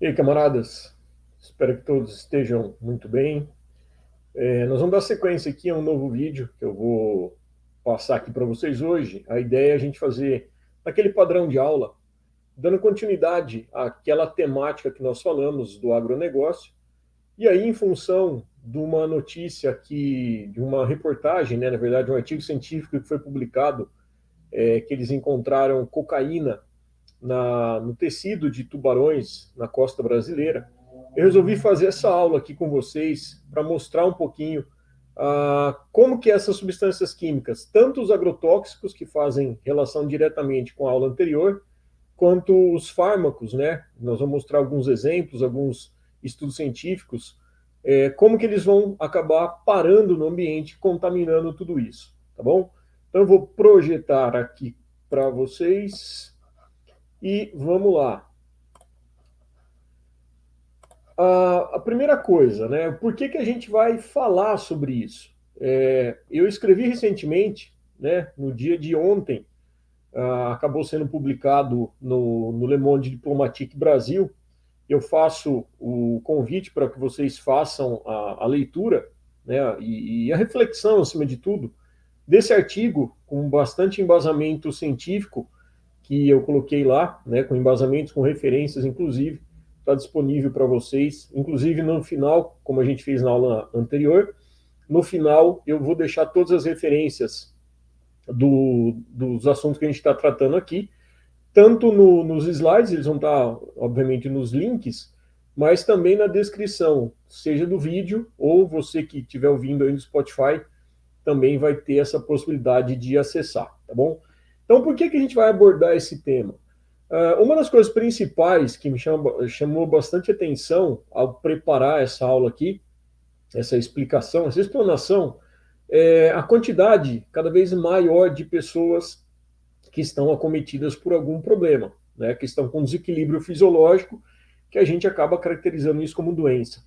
E aí, camaradas? Espero que todos estejam muito bem. Nós vamos dar sequência aqui a um novo vídeo que eu vou passar aqui para vocês hoje. A ideia é a gente fazer aquele padrão de aula, dando continuidade àquela temática que nós falamos do agronegócio. E aí, em função de uma notícia de uma reportagem, né, na verdade, um artigo científico que foi publicado, que eles encontraram cocaína no tecido de tubarões na costa brasileira, eu resolvi fazer essa aula aqui com vocês para mostrar um pouquinho como que essas substâncias químicas, tanto os agrotóxicos, que fazem relação diretamente com a aula anterior, quanto os fármacos, né? Nós vamos mostrar alguns exemplos, alguns estudos científicos, como que eles vão acabar parando no ambiente, contaminando tudo isso, tá bom? Então eu vou projetar aqui para vocês e vamos lá. A primeira coisa, né? Por que a gente vai falar sobre isso? Eu escrevi recentemente, né? No dia de ontem, acabou sendo publicado no Le Monde Diplomatique Brasil. Eu faço o convite para que vocês façam a leitura, né? E a reflexão, acima de tudo, desse artigo com bastante embasamento científico que eu coloquei lá, né, com embasamentos, com referências, inclusive, está disponível para vocês. Inclusive, no final, como a gente fez na aula anterior, no final eu vou deixar todas as referências dos assuntos que a gente está tratando aqui, tanto nos slides, eles vão estar, obviamente, nos links, mas também na descrição, seja do vídeo, ou você que estiver ouvindo aí no Spotify, também vai ter essa possibilidade de acessar, tá bom? Então, por que a gente vai abordar esse tema? Uma das coisas principais que me chamou bastante atenção ao preparar essa aula aqui, essa explicação, essa explanação, é a quantidade cada vez maior de pessoas que estão acometidas por algum problema, né, que estão com desequilíbrio fisiológico, que a gente acaba caracterizando isso como doença.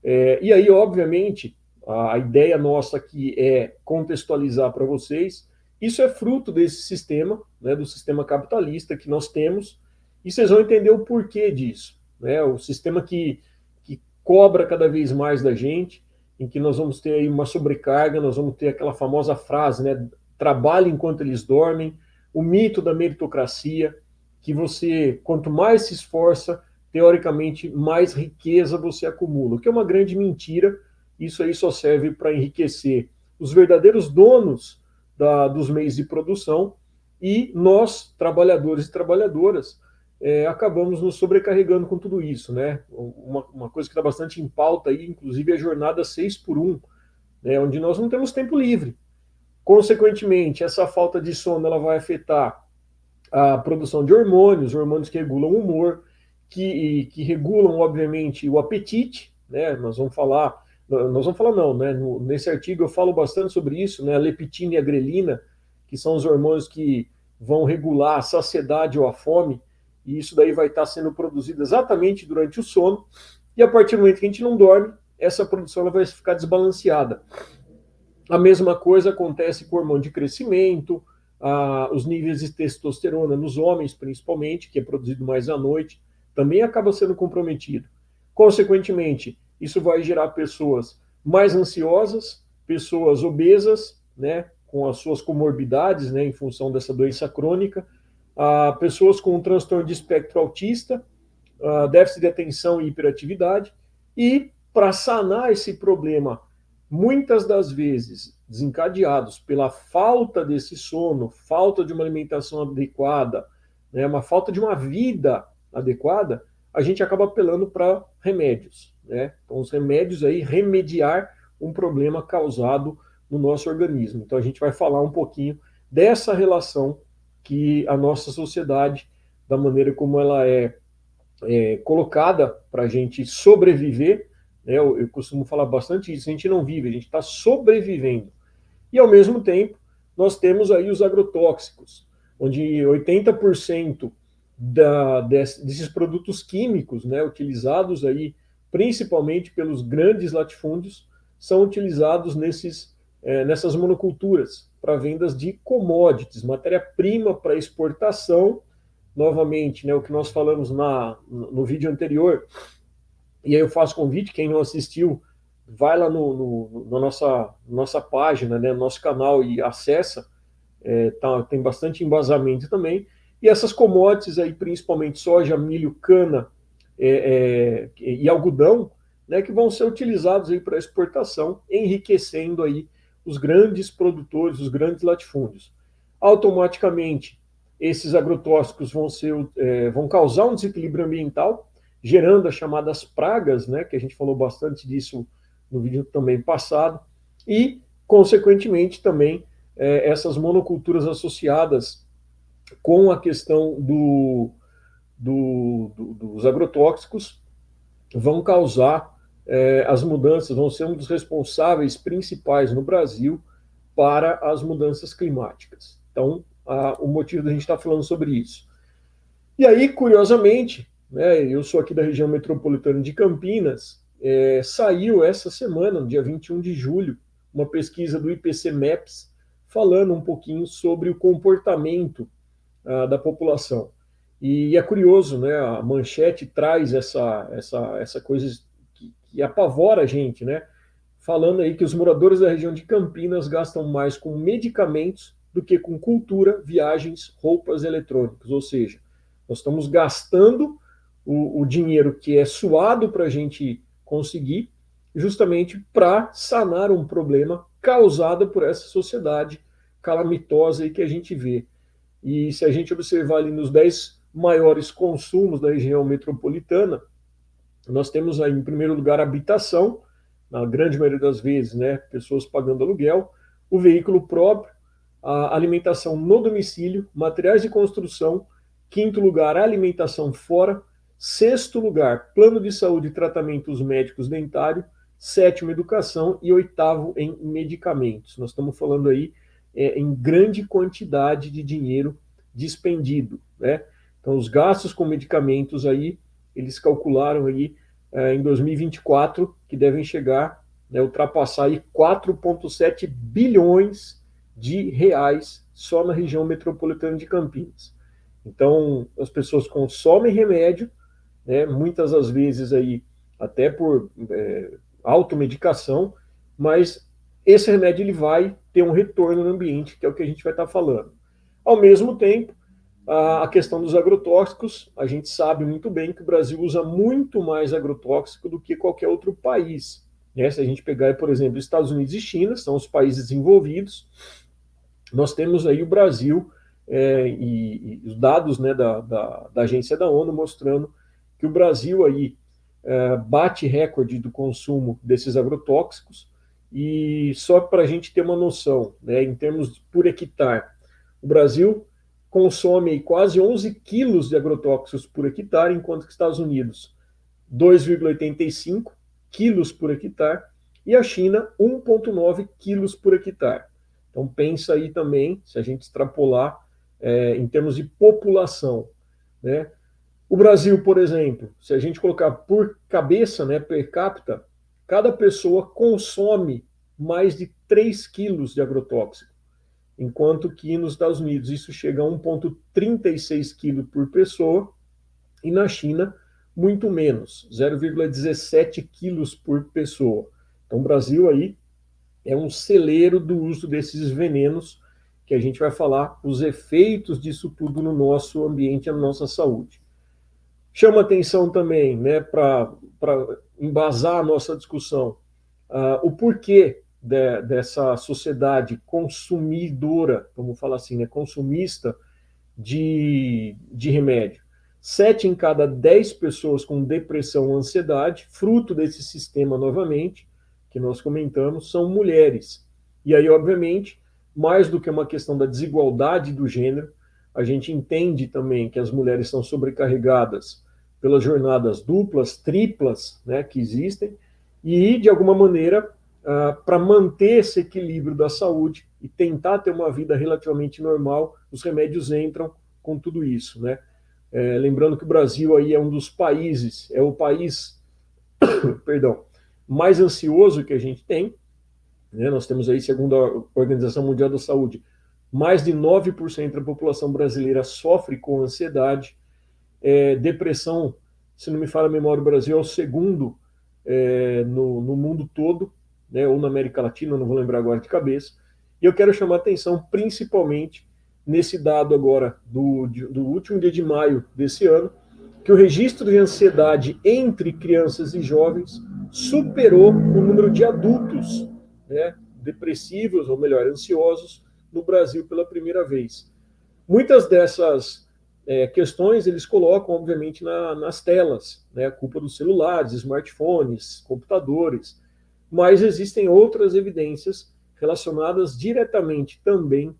E aí, obviamente, a ideia nossa aqui é contextualizar para vocês. Isso é fruto desse sistema, né, do sistema capitalista que nós temos, e vocês vão entender o porquê disso. Né? O sistema que cobra cada vez mais da gente, em que nós vamos ter aí uma sobrecarga, nós vamos ter aquela famosa frase, né, trabalhe enquanto eles dormem, o mito da meritocracia, que você, quanto mais se esforça, teoricamente, mais riqueza você acumula, o que é uma grande mentira. Isso aí só serve para enriquecer os verdadeiros donos dos meios de produção, e nós, trabalhadores e trabalhadoras, acabamos nos sobrecarregando com tudo isso. Né? Uma coisa que está bastante em pauta aí, inclusive, é a jornada 6 por 1, né? Onde nós não temos tempo livre. Consequentemente, essa falta de sono ela vai afetar a produção de hormônios que regulam o humor, que regulam, obviamente, o apetite, né? Nós vamos falar não, né? Nesse artigo eu falo bastante sobre isso, né? A leptina e a grelina, que são os hormônios que vão regular a saciedade ou a fome, e isso daí vai estar sendo produzido exatamente durante o sono, e a partir do momento que a gente não dorme, essa produção ela vai ficar desbalanceada. A mesma coisa acontece com o hormônio de crescimento, os níveis de testosterona nos homens, principalmente, que é produzido mais à noite, também acaba sendo comprometido. Consequentemente, isso vai gerar pessoas mais ansiosas, pessoas obesas, né, com as suas comorbidades, né, em função dessa doença crônica, pessoas com um transtorno de espectro autista, déficit de atenção e hiperatividade, e para sanar esse problema, muitas das vezes desencadeados pela falta desse sono, falta de uma alimentação adequada, né, uma falta de uma vida adequada, a gente acaba apelando para remédios. Né? Então, os remédios aí, remediar um problema causado no nosso organismo. Então, a gente vai falar um pouquinho dessa relação que a nossa sociedade, da maneira como ela é colocada para a gente sobreviver, né? Eu costumo falar bastante isso, a gente não vive, a gente está sobrevivendo. E, ao mesmo tempo, nós temos aí os agrotóxicos, onde 80% desses produtos químicos, né, utilizados aí principalmente pelos grandes latifúndios, são utilizados nessas monoculturas para vendas de commodities, matéria-prima para exportação, novamente, né, o que nós falamos no vídeo anterior, e aí eu faço convite, quem não assistiu, vai lá na nossa página, né, no nosso canal e acessa, tem bastante embasamento também. E essas commodities aí, principalmente soja, milho, cana e algodão, né, que vão ser utilizados aí para exportação, enriquecendo aí os grandes produtores, os grandes latifúndios. Automaticamente, esses agrotóxicos vão causar um desequilíbrio ambiental, gerando as chamadas pragas, né, que a gente falou bastante disso no vídeo também passado, e, consequentemente, também essas monoculturas associadas com a questão dos agrotóxicos vão causar as mudanças, vão ser um dos responsáveis principais no Brasil para as mudanças climáticas. Então, o motivo da gente estar falando sobre isso. E aí, curiosamente, né, eu sou aqui da região metropolitana de Campinas, saiu essa semana, no dia 21 de julho, uma pesquisa do IPC-MEPS falando um pouquinho sobre o comportamento da população. E é curioso, né? A manchete traz essa coisa que apavora a gente, né? Falando aí que os moradores da região de Campinas gastam mais com medicamentos do que com cultura, viagens, roupas eletrônicas. Ou seja, nós estamos gastando o dinheiro que é suado para a gente conseguir, justamente para sanar um problema causado por essa sociedade calamitosa aí que a gente vê. E se a gente observar ali nos 10 maiores consumos da região metropolitana, nós temos aí, em primeiro lugar, a habitação, na grande maioria das vezes, né, pessoas pagando aluguel, o veículo próprio, a alimentação no domicílio, materiais de construção, quinto lugar, a alimentação fora, sexto lugar, plano de saúde e tratamentos médicos dentário, sétimo, educação e oitavo, em medicamentos. Nós estamos falando aí em grande quantidade de dinheiro dispendido, né? Então, os gastos com medicamentos aí, eles calcularam aí em 2024 que devem chegar, né, ultrapassar aí 4,7 bilhões de reais só na região metropolitana de Campinas. Então, as pessoas consomem remédio, né, muitas das vezes aí até por automedicação, mas esse remédio ele vai ter um retorno no ambiente, que é o que a gente vai estar falando. Ao mesmo tempo, a questão dos agrotóxicos, a gente sabe muito bem que o Brasil usa muito mais agrotóxico do que qualquer outro país. Né? Se a gente pegar, por exemplo, Estados Unidos e China, são os países desenvolvidos, nós temos aí o Brasil e os dados, né, da agência da ONU mostrando que o Brasil aí bate recorde do consumo desses agrotóxicos. E só para a gente ter uma noção, né, em termos por hectare, o Brasil consome quase 11 quilos de agrotóxicos por hectare, enquanto que os Estados Unidos 2,85 quilos por hectare e a China 1,9 quilos por hectare. Então pensa aí também, se a gente extrapolar em termos de população, né? O Brasil, por exemplo, se a gente colocar por cabeça, né, per capita, cada pessoa consome mais de 3 quilos de agrotóxico, enquanto que nos Estados Unidos isso chega a 1,36 quilos por pessoa, e na China, muito menos, 0,17 quilos por pessoa. Então, o Brasil aí é um celeiro do uso desses venenos, que a gente vai falar os efeitos disso tudo no nosso ambiente e na nossa saúde. Chama atenção também, né, para embasar a nossa discussão, o porquê dessa sociedade consumidora, vamos falar assim, né, consumista de remédio. 7 em cada 10 pessoas com depressão ou ansiedade, fruto desse sistema novamente, que nós comentamos, são mulheres. E aí, obviamente, mais do que uma questão da desigualdade do gênero, a gente entende também que as mulheres são sobrecarregadas pelas jornadas duplas, triplas, né, que existem, e, de alguma maneira, para manter esse equilíbrio da saúde e tentar ter uma vida relativamente normal, os remédios entram com tudo isso, né? Lembrando que o Brasil aí é um dos países, é o país, perdão, mais ansioso que a gente tem, né? Nós temos aí, segundo a Organização Mundial da Saúde, mais de 9% da população brasileira sofre com ansiedade, depressão, se não me falha a memória, o Brasil é o segundo no mundo todo, né, ou na América Latina, não vou lembrar agora de cabeça. E eu quero chamar a atenção principalmente nesse dado agora do último dia de maio desse ano, que o registro de ansiedade entre crianças e jovens superou o número de adultos, né, depressivos, ou melhor, ansiosos, no Brasil pela primeira vez. Muitas dessas questões eles colocam, obviamente, nas telas, né, a culpa dos celulares, smartphones, computadores, mas existem outras evidências relacionadas diretamente também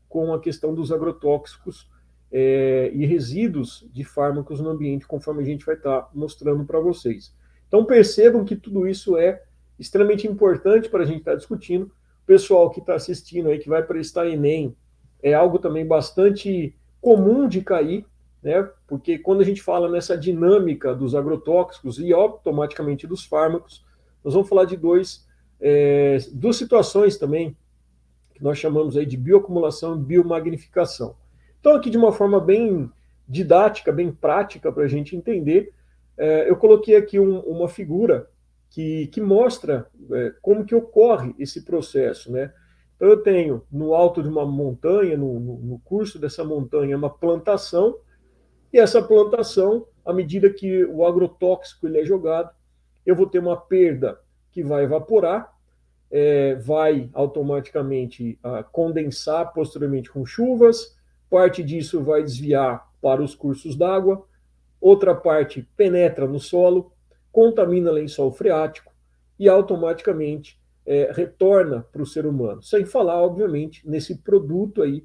com a questão dos agrotóxicos e resíduos de fármacos no ambiente, conforme a gente vai estar mostrando para vocês. Então percebam que tudo isso é extremamente importante para a gente estar discutindo. O pessoal que está assistindo aí, que vai prestar Enem, é algo também bastante comum de cair, né? Porque quando a gente fala nessa dinâmica dos agrotóxicos e automaticamente dos fármacos, nós vamos falar de duas situações também que nós chamamos aí de bioacumulação e biomagnificação. Então, aqui de uma forma bem didática, bem prática para a gente entender, eu coloquei aqui uma figura que mostra como que ocorre esse processo, né? Então, eu tenho no alto de uma montanha, no curso dessa montanha, uma plantação, e essa plantação, à medida que o agrotóxico ele é jogado, eu vou ter uma perda que vai evaporar, vai automaticamente condensar posteriormente com chuvas, parte disso vai desviar para os cursos d'água, outra parte penetra no solo, contamina lençol freático e automaticamente retorna para o ser humano. Sem falar, obviamente, nesse produto aí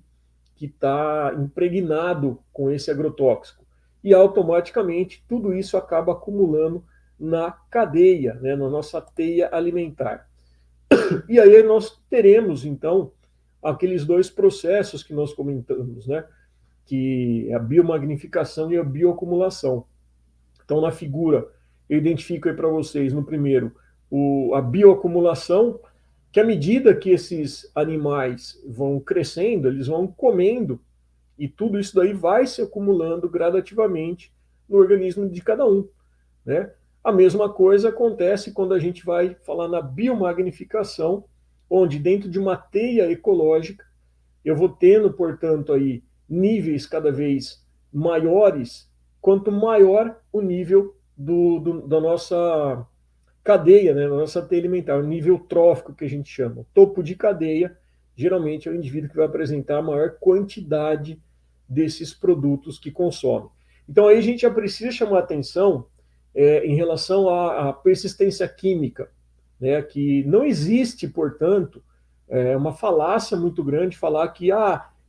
que está impregnado com esse agrotóxico. E automaticamente tudo isso acaba acumulando na cadeia, né, na nossa teia alimentar. E aí nós teremos, então, aqueles dois processos que nós comentamos, né, que é a biomagnificação e a bioacumulação. Então, na figura, eu identifico aí para vocês, no primeiro, a bioacumulação, que à medida que esses animais vão crescendo, eles vão comendo, e tudo isso daí vai se acumulando gradativamente no organismo de cada um, né? A mesma coisa acontece quando a gente vai falar na biomagnificação, onde dentro de uma teia ecológica, eu vou tendo, portanto, aí níveis cada vez maiores, quanto maior o nível da nossa cadeia, né, da nossa teia alimentar, o nível trófico que a gente chama. O topo de cadeia, geralmente, é o indivíduo que vai apresentar a maior quantidade desses produtos que consome. Então, aí a gente já precisa chamar atenção em relação à persistência química, né, que não existe, portanto, uma falácia muito grande falar que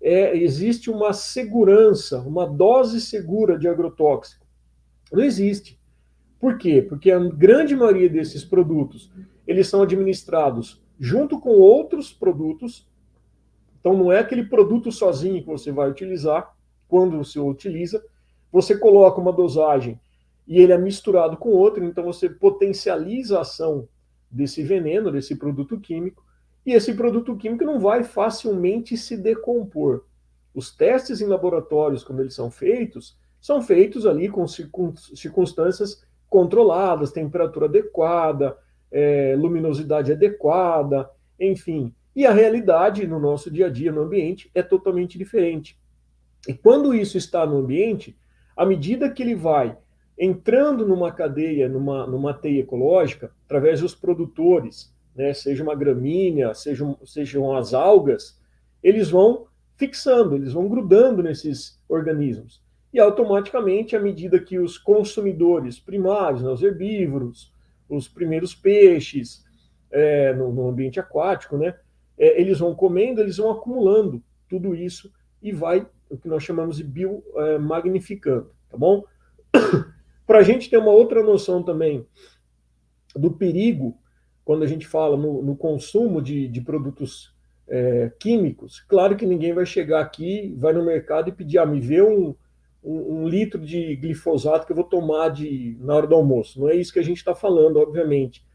existe uma segurança, uma dose segura de agrotóxico. Não existe. Por quê? Porque a grande maioria desses produtos, eles são administrados junto com outros produtos. Então, não é aquele produto sozinho que você vai utilizar. Quando você utiliza, você coloca uma dosagem e ele é misturado com outro, então você potencializa a ação desse veneno, desse produto químico, e esse produto químico não vai facilmente se decompor. Os testes em laboratórios, quando eles são feitos ali com circunstâncias controladas, temperatura adequada, luminosidade adequada, enfim. E a realidade no nosso dia a dia, no ambiente, é totalmente diferente. E quando isso está no ambiente, à medida que ele vai entrando numa cadeia, numa teia ecológica, através dos produtores, né, seja uma gramínea, sejam as algas, eles vão fixando, eles vão grudando nesses organismos. E automaticamente, à medida que os consumidores primários, né, os herbívoros, os primeiros peixes, no ambiente aquático, né, eles vão comendo, eles vão acumulando tudo isso e vai, o que nós chamamos de biomagnificando, tá bom? Para a gente ter uma outra noção também do perigo, quando a gente fala no consumo de produtos químicos, claro que ninguém vai chegar aqui, vai no mercado e pedir, me vê um litro de glifosato que eu vou tomar na hora do almoço. Não é isso que a gente está falando, obviamente.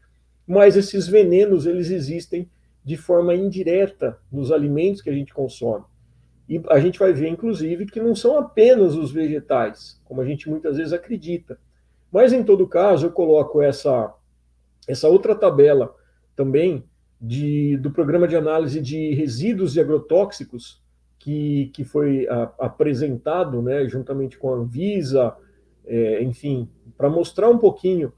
Mas esses venenos, eles existem de forma indireta nos alimentos que a gente consome. E a gente vai ver, inclusive, que não são apenas os vegetais, como a gente muitas vezes acredita. Mas, em todo caso, eu coloco essa outra tabela também do programa de análise de resíduos e agrotóxicos que foi apresentado, né, juntamente com a Anvisa, enfim, para mostrar um pouquinho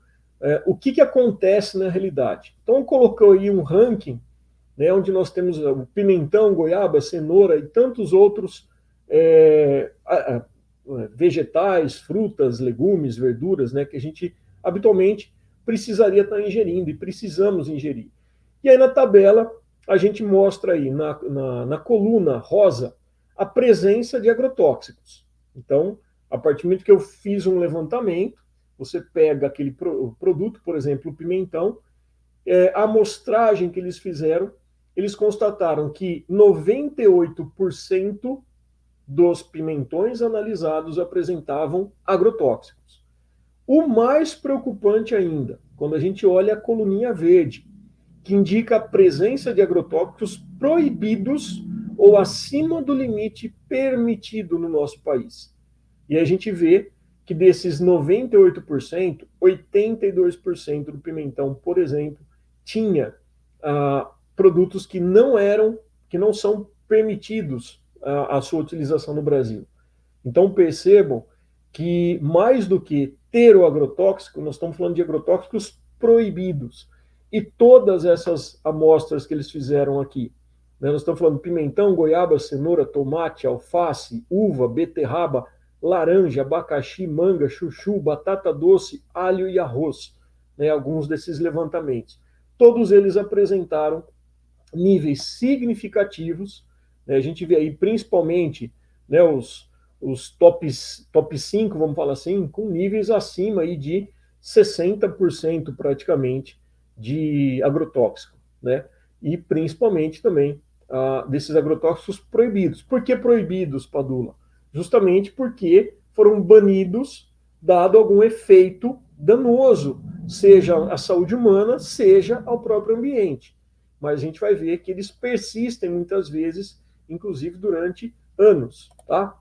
o que acontece na realidade. Então, colocou aí um ranking, né, onde nós temos o pimentão, goiaba, cenoura e tantos outros vegetais, frutas, legumes, verduras, né, que a gente habitualmente precisaria estar ingerindo e precisamos ingerir. E aí na tabela a gente mostra aí na coluna rosa a presença de agrotóxicos. Então, a partir do momento que eu fiz um levantamento, você pega aquele produto, por exemplo, o pimentão, a amostragem que eles fizeram, eles constataram que 98% dos pimentões analisados apresentavam agrotóxicos. O mais preocupante ainda, quando a gente olha a coluninha verde, que indica a presença de agrotóxicos proibidos ou acima do limite permitido no nosso país. E a gente vê que desses 98%, 82% do pimentão, por exemplo, tinha produtos que não são permitidos a sua utilização no Brasil. Então percebam que mais do que ter o agrotóxico, nós estamos falando de agrotóxicos proibidos. E todas essas amostras que eles fizeram aqui, né, nós estamos falando de pimentão, goiaba, cenoura, tomate, alface, uva, beterraba, laranja, abacaxi, manga, chuchu, batata doce, alho e arroz, né, alguns desses levantamentos. Todos eles apresentaram níveis significativos, né, a gente vê aí principalmente, né, os top 5, vamos falar assim, com níveis acima aí de 60% praticamente de agrotóxico, né? E principalmente também desses agrotóxicos proibidos. Por que proibidos, Padula? Justamente porque foram banidos dado algum efeito danoso, seja à saúde humana, seja ao próprio ambiente. Mas a gente vai ver que eles persistem muitas vezes, inclusive durante anos, tá?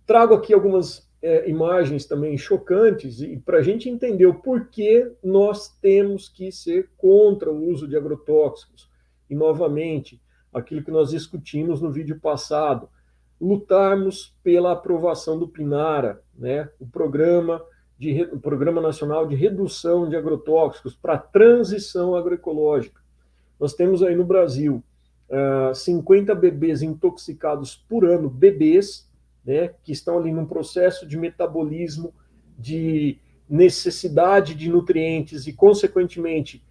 Trago aqui algumas imagens também chocantes e para a gente entender o porquê nós temos que ser contra o uso de agrotóxicos. E, novamente, aquilo que nós discutimos no vídeo passado, lutarmos pela aprovação do PNARA, né, o Programa Nacional de Redução de Agrotóxicos para a Transição Agroecológica. Nós temos aí no Brasil 50 bebês intoxicados por ano, bebês, né, que estão ali num processo de metabolismo, de necessidade de nutrientes e, consequentemente,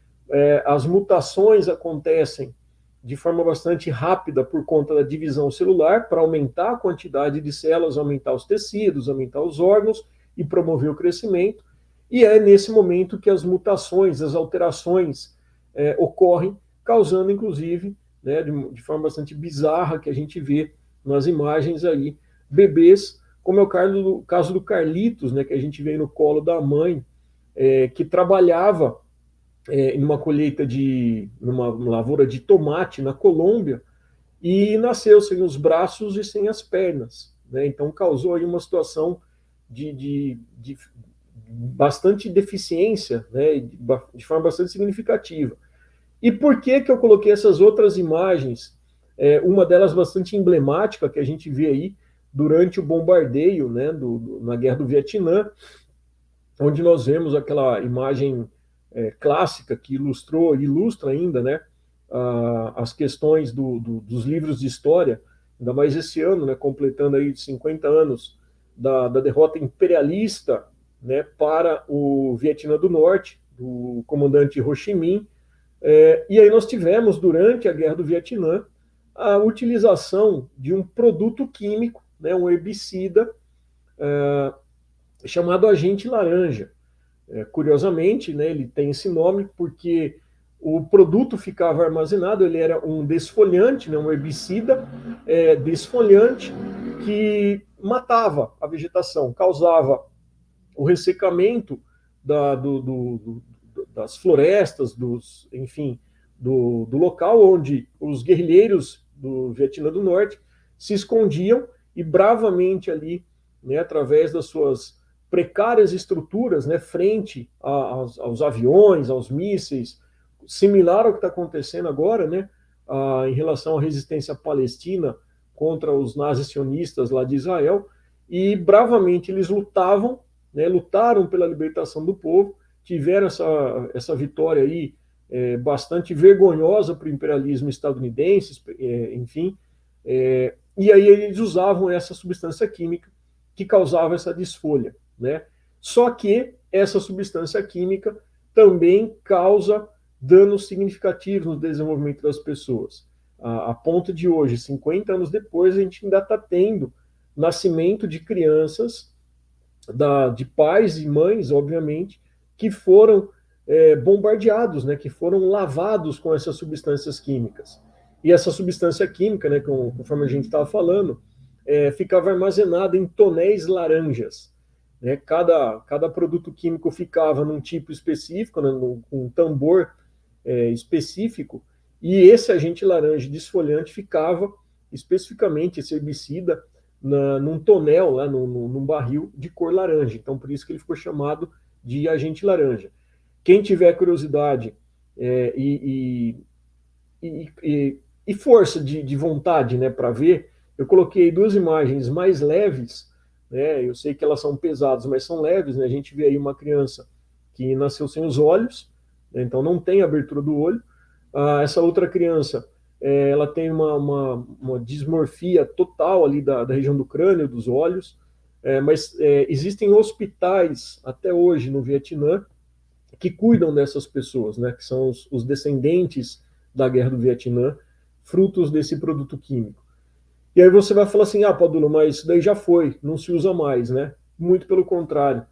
as mutações acontecem de forma bastante rápida por conta da divisão celular, para aumentar a quantidade de células, aumentar os tecidos, aumentar os órgãos e promover o crescimento. E é nesse momento que as mutações, as alterações ocorrem, causando, inclusive, né, de forma bastante bizarra, que a gente vê nas imagens aí, bebês, como é o caso do Carlitos, né, que a gente vê no colo da mãe, que trabalhava em uma colheita numa lavoura de tomate na Colômbia, e nasceu sem os braços e sem as pernas, né? Então causou aí uma situação de bastante deficiência, né, de forma bastante significativa. E por que eu coloquei essas outras imagens? Uma delas bastante emblemática, que a gente vê aí durante o bombardeio, né, na Guerra do Vietnã, onde nós vemos aquela imagem clássica que ilustra ainda, né, as questões dos livros de história, ainda mais esse ano, né, completando aí 50 anos da derrota imperialista, né, para o Vietnã do Norte, do comandante Ho Chi Minh. E aí nós tivemos, durante a Guerra do Vietnã, a utilização de um produto químico, né, um herbicida, chamado agente laranja. Curiosamente, né, ele tem esse nome porque o produto ficava armazenado, ele era um desfoliante, né, um herbicida desfoliante que matava a vegetação, causava o ressecamento das florestas, enfim, do local onde os guerrilheiros do Vietnã do Norte se escondiam e bravamente ali, né, através das suas precárias estruturas, né, frente aos aviões, aos mísseis, similar ao que está acontecendo agora, né, em relação à resistência palestina contra os nazis sionistas lá de Israel, e bravamente eles lutavam, né, lutaram pela libertação do povo, tiveram essa vitória aí bastante vergonhosa para o imperialismo estadunidense, enfim, e aí eles usavam essa substância química que causava essa desfolha, né? Só que essa substância química também causa danos significativos no desenvolvimento das pessoas. A ponto de hoje, 50 anos depois, a gente ainda está tendo nascimento de crianças, de pais e mães, obviamente, que foram bombardeados, né, que foram lavados com essas substâncias químicas. E essa substância química, né, conforme a gente estava falando, ficava armazenada em tonéis laranjas. Né? Cada produto químico ficava num tipo específico, né, um tambor específico, e esse agente laranja desfolhante ficava especificamente, esse herbicida, num tonel, lá, num barril de cor laranja. Então, por isso que ele ficou chamado de agente laranja. Quem tiver curiosidade e força de vontade, né, para ver, eu coloquei duas imagens mais leves, né, eu sei que elas são pesadas, mas são leves, né, a gente vê aí uma criança que nasceu sem os olhos, né, então não tem abertura do olho. Essa outra criança, ela tem uma dismorfia total ali da região do crânio, dos olhos, mas existem hospitais até hoje no Vietnã que cuidam dessas pessoas, né, que são os descendentes da guerra do Vietnã, frutos desse produto químico. E aí você vai falar assim, Padula, mas isso daí já foi, não se usa mais, né? Muito pelo contrário.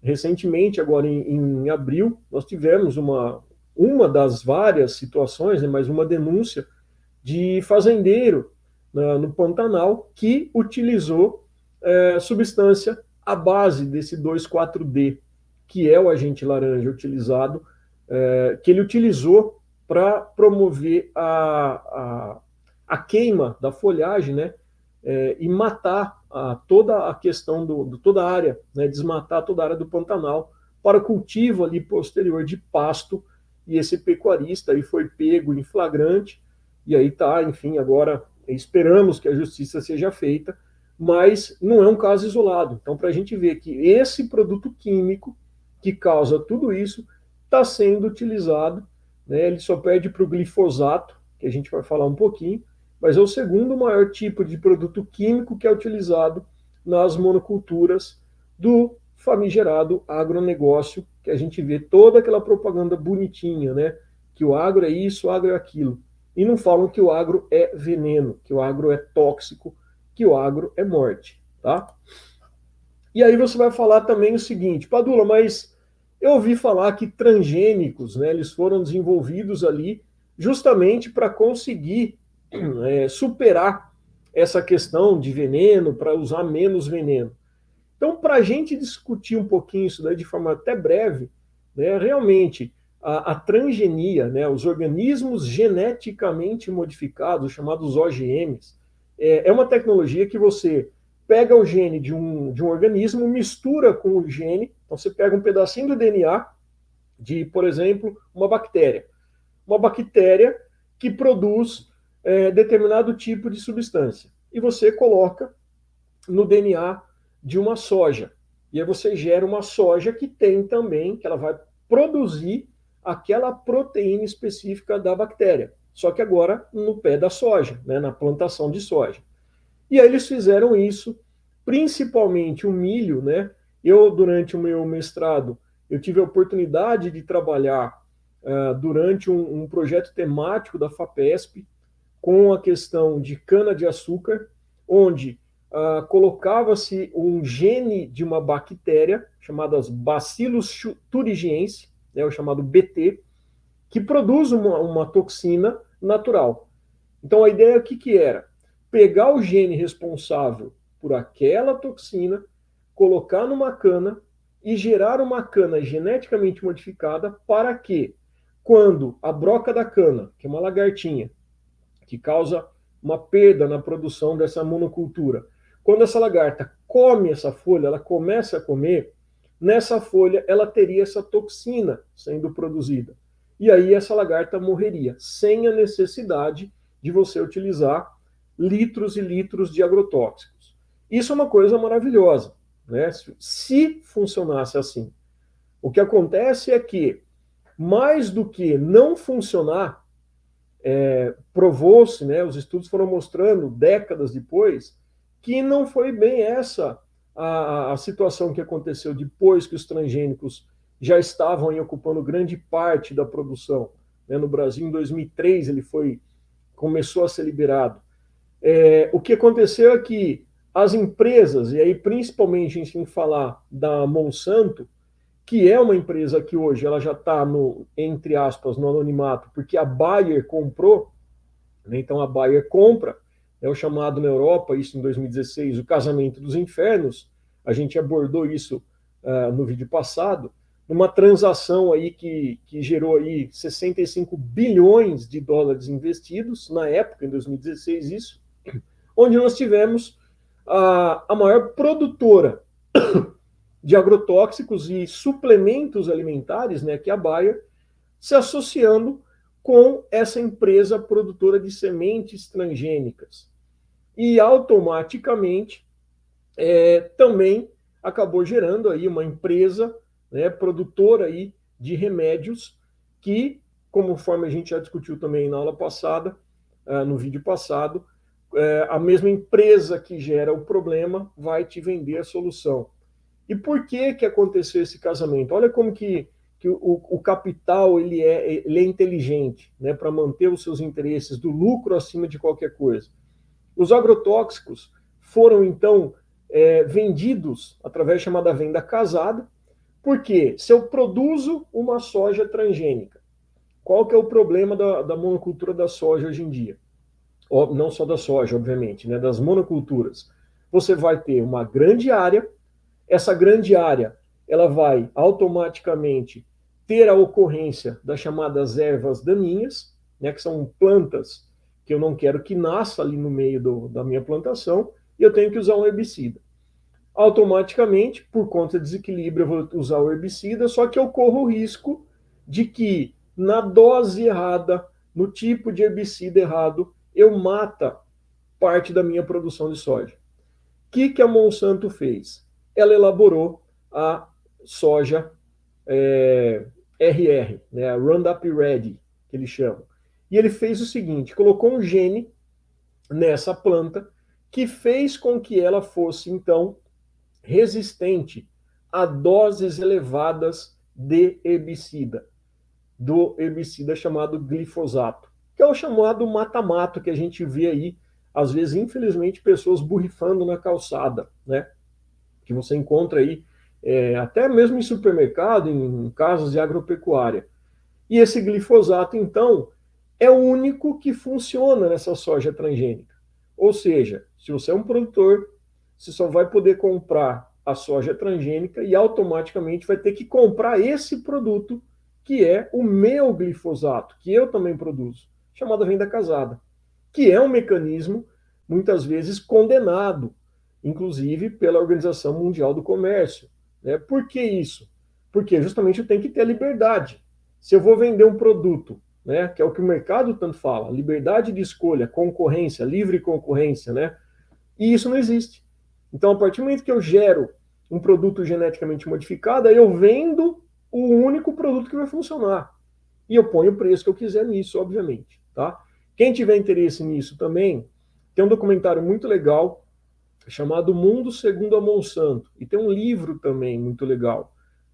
Recentemente, agora em abril, nós tivemos uma das várias situações, né, mas uma denúncia de fazendeiro no Pantanal que utilizou substância à base desse 2,4-D, que é o agente laranja utilizado, que ele utilizou para promover a queima da folhagem, né, e matar toda a questão toda a área, né, desmatar toda a área do Pantanal para cultivo ali posterior de pasto, e esse pecuarista aí foi pego em flagrante, e aí tá, enfim, agora esperamos que a justiça seja feita, mas não é um caso isolado. Então, para a gente ver que esse produto químico que causa tudo isso está sendo utilizado, né, ele só perde para o glifosato, que a gente vai falar um pouquinho, mas é o segundo maior tipo de produto químico que é utilizado nas monoculturas do famigerado agronegócio, que a gente vê toda aquela propaganda bonitinha, né? Que o agro é isso, o agro é aquilo. E não falam que o agro é veneno, que o agro é tóxico, que o agro é morte, tá? E aí você vai falar também o seguinte, Padula, mas eu ouvi falar que transgênicos, né, eles foram desenvolvidos ali justamente para conseguir superar essa questão de veneno, para usar menos veneno. Então, para a gente discutir um pouquinho isso daí de forma até breve, né, realmente a transgenia, né, os organismos geneticamente modificados, chamados OGMs, é uma tecnologia que você pega o gene de um organismo, mistura com o gene, então você pega um pedacinho do DNA de, por exemplo, uma bactéria. Uma bactéria que produz determinado tipo de substância. E você coloca no DNA de uma soja. E aí você gera uma soja que tem também, que ela vai produzir aquela proteína específica da bactéria. Só que agora no pé da soja, né, na plantação de soja. E aí eles fizeram isso, principalmente o milho, né? Eu, durante o meu mestrado, eu tive a oportunidade de trabalhar durante um projeto temático da FAPESP com a questão de cana-de-açúcar, onde colocava-se um gene de uma bactéria chamada Bacillus thuringiensis, né, o chamado BT, que produz uma toxina natural. Então a ideia que era? Pegar o gene responsável por aquela toxina, colocar numa cana e gerar uma cana geneticamente modificada para que, quando a broca da cana, que é uma lagartinha, que causa uma perda na produção dessa monocultura. Quando essa lagarta come essa folha, ela começa a comer, nessa folha ela teria essa toxina sendo produzida. E aí essa lagarta morreria, sem a necessidade de você utilizar litros e litros de agrotóxicos. Isso é uma coisa maravilhosa, né? Se funcionasse assim. O que acontece é que, mais do que não funcionar, provou-se, né, os estudos foram mostrando, décadas depois, que não foi bem essa a situação que aconteceu depois que os transgênicos já estavam aí ocupando grande parte da produção. Né? No Brasil, em 2003, ele começou a ser liberado. O que aconteceu é que as empresas, e aí principalmente a gente tem que falar da Monsanto, que é uma empresa que hoje ela já está, entre aspas, no anonimato, porque a Bayer comprou, né? Então a Bayer compra, é o chamado na Europa, isso em 2016, o casamento dos infernos, a gente abordou isso no vídeo passado, numa transação aí que gerou aí 65 bilhões de dólares investidos, na época, em 2016, isso, onde nós tivemos a maior produtora de agrotóxicos e suplementos alimentares, né, que é a Bayer, se associando com essa empresa produtora de sementes transgênicas. E automaticamente também acabou gerando aí uma empresa, né, produtora aí de remédios que, conforme a gente já discutiu também na aula passada, no vídeo passado, a mesma empresa que gera o problema vai te vender a solução. E por que aconteceu esse casamento? Olha como que o capital ele é inteligente, né, para manter os seus interesses do lucro acima de qualquer coisa. Os agrotóxicos foram, então, vendidos através da chamada venda casada, porque se eu produzo uma soja transgênica, qual que é o problema da monocultura da soja hoje em dia? Não só da soja, obviamente, né, das monoculturas. Você vai ter uma grande área, essa grande área ela vai automaticamente ter a ocorrência das chamadas ervas daninhas, né, que são plantas que eu não quero que nasça ali no meio da minha plantação, e eu tenho que usar um herbicida. Automaticamente, por conta de desequilíbrio, eu vou usar o herbicida, só que eu corro o risco de que, na dose errada, no tipo de herbicida errado, eu mata parte da minha produção de soja. O que a Monsanto fez? Ela elaborou a soja RR, né, a Roundup Ready, que eles chamam. E ele fez o seguinte, colocou um gene nessa planta que fez com que ela fosse, então, resistente a doses elevadas de herbicida, do herbicida chamado glifosato, que é o chamado mata-mato que a gente vê aí, às vezes, infelizmente, pessoas borrifando na calçada, né? Que você encontra aí, até mesmo em supermercado, em casas de agropecuária. E esse glifosato, então, é o único que funciona nessa soja transgênica. Ou seja, se você é um produtor, você só vai poder comprar a soja transgênica e automaticamente vai ter que comprar esse produto, que é o meu glifosato, que eu também produzo, chamada venda casada, que é um mecanismo, muitas vezes, condenado, inclusive pela Organização Mundial do Comércio. Né? Por que isso? Porque justamente eu tenho que ter a liberdade. Se eu vou vender um produto, né, que é o que o mercado tanto fala, liberdade de escolha, concorrência, livre concorrência, né? E isso não existe. Então, a partir do momento que eu gero um produto geneticamente modificado, aí eu vendo o único produto que vai funcionar. E eu ponho o preço que eu quiser nisso, obviamente. Tá? Quem tiver interesse nisso também, tem um documentário muito legal chamado Mundo Segundo a Monsanto. E tem um livro também muito legal,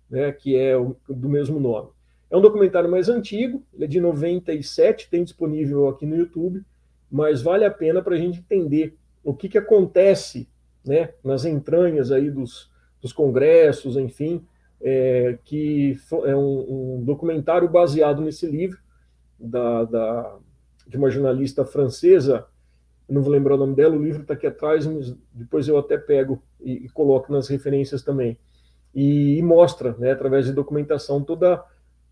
né, que é do mesmo nome. É um documentário mais antigo, ele é de 97, tem disponível aqui no YouTube, mas vale a pena para a gente entender o que acontece, né, nas entranhas aí dos congressos, enfim, que é um documentário baseado nesse livro de uma jornalista francesa, não vou lembrar o nome dela, o livro está aqui atrás, mas depois eu até pego e coloco nas referências também. E mostra, né, através de documentação, toda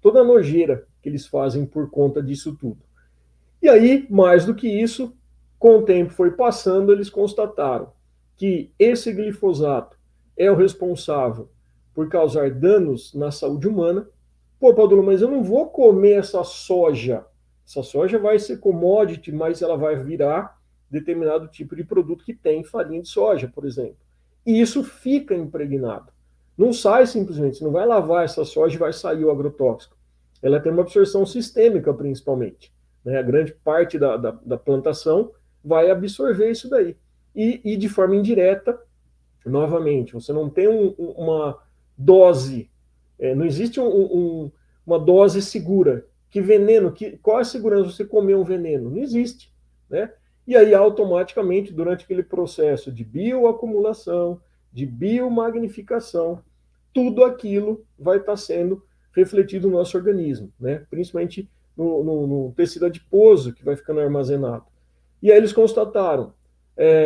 a nojeira que eles fazem por conta disso tudo. E aí, mais do que isso, Com o tempo foi passando, eles constataram que esse glifosato é o responsável por causar danos na saúde humana. Pô, Padula, mas eu não vou comer essa soja. Essa soja vai ser commodity, mas ela vai virar determinado tipo de produto que tem farinha de soja, por exemplo. E isso fica impregnado. Não sai simplesmente, você não vai lavar essa soja e vai sair o agrotóxico. Ela tem uma absorção sistêmica, principalmente. Né? A grande parte da plantação vai absorver isso daí. E de forma indireta, novamente, você não tem uma dose, não existe uma dose segura. Que veneno, qual é a segurança de você comer um veneno? Não existe. Né? E aí, automaticamente, durante aquele processo de bioacumulação, de biomagnificação, tudo aquilo vai estar sendo refletido no nosso organismo, né? Principalmente no tecido adiposo que vai ficando armazenado. E aí eles constataram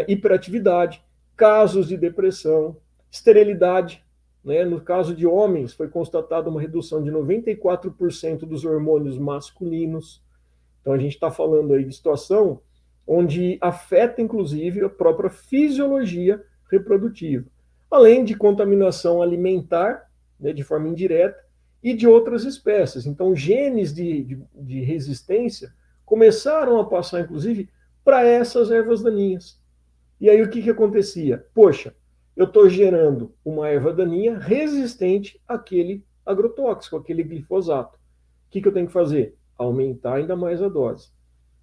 hiperatividade, casos de depressão, esterilidade. Né? No caso de homens, foi constatada uma redução de 94% dos hormônios masculinos. Então, a gente está falando aí de situação onde afeta, inclusive, a própria fisiologia reprodutiva, além de contaminação alimentar, né, de forma indireta, e de outras espécies. Então, genes de resistência começaram a passar, inclusive, para essas ervas daninhas. E aí o que acontecia? Poxa, eu estou gerando uma erva daninha resistente àquele agrotóxico, àquele glifosato. O que eu tenho que fazer? Aumentar ainda mais a dose.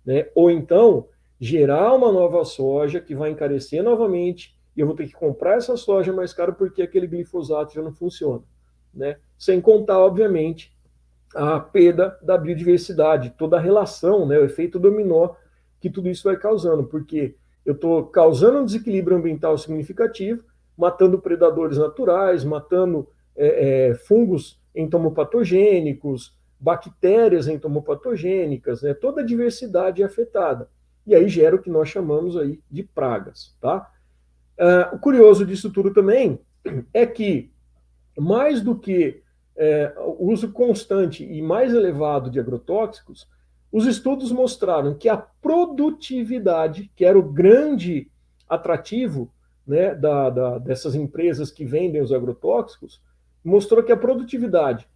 Né? Ou então, gerar uma nova soja que vai encarecer novamente e eu vou ter que comprar essa soja mais cara porque aquele glifosato já não funciona. Né? Sem contar, obviamente, a perda da biodiversidade, toda a relação, né, o efeito dominó que tudo isso vai causando, porque eu estou causando um desequilíbrio ambiental significativo, matando predadores naturais, matando fungos entomopatogênicos, bactérias entomopatogênicas, né, toda a diversidade é afetada. E aí gera o que nós chamamos aí de pragas. Tá? O curioso disso tudo também é que, mais do que o uso constante e mais elevado de agrotóxicos, os estudos mostraram que a produtividade, que era o grande atrativo, né, dessas empresas que vendem os agrotóxicos, mostrou que a produtividade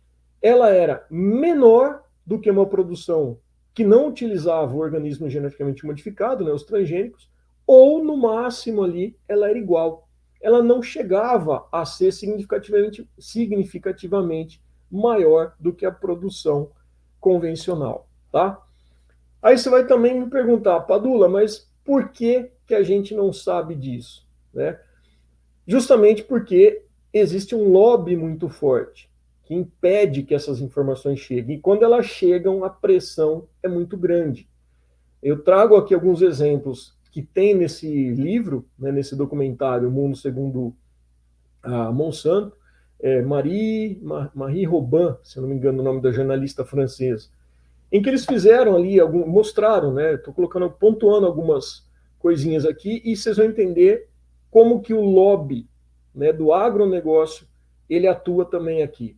ela era menor do que uma produção que não utilizava o organismo geneticamente modificado, né, os transgênicos, ou no máximo ali ela era igual. Ela não chegava a ser significativamente maior do que a produção convencional. Tá? Aí você vai também me perguntar, Padula, mas por que a gente não sabe disso? Né? Justamente porque existe um lobby muito forte que impede que essas informações cheguem. E quando elas chegam, a pressão é muito grande. Eu trago aqui alguns exemplos que tem nesse livro, né, nesse documentário Mundo Segundo a Monsanto, Marie Robin, se eu não me engano o nome da jornalista francesa, em que eles fizeram ali, mostraram, né? Estou colocando, pontuando algumas coisinhas aqui e vocês vão entender como que o lobby, né, do agronegócio ele atua também aqui.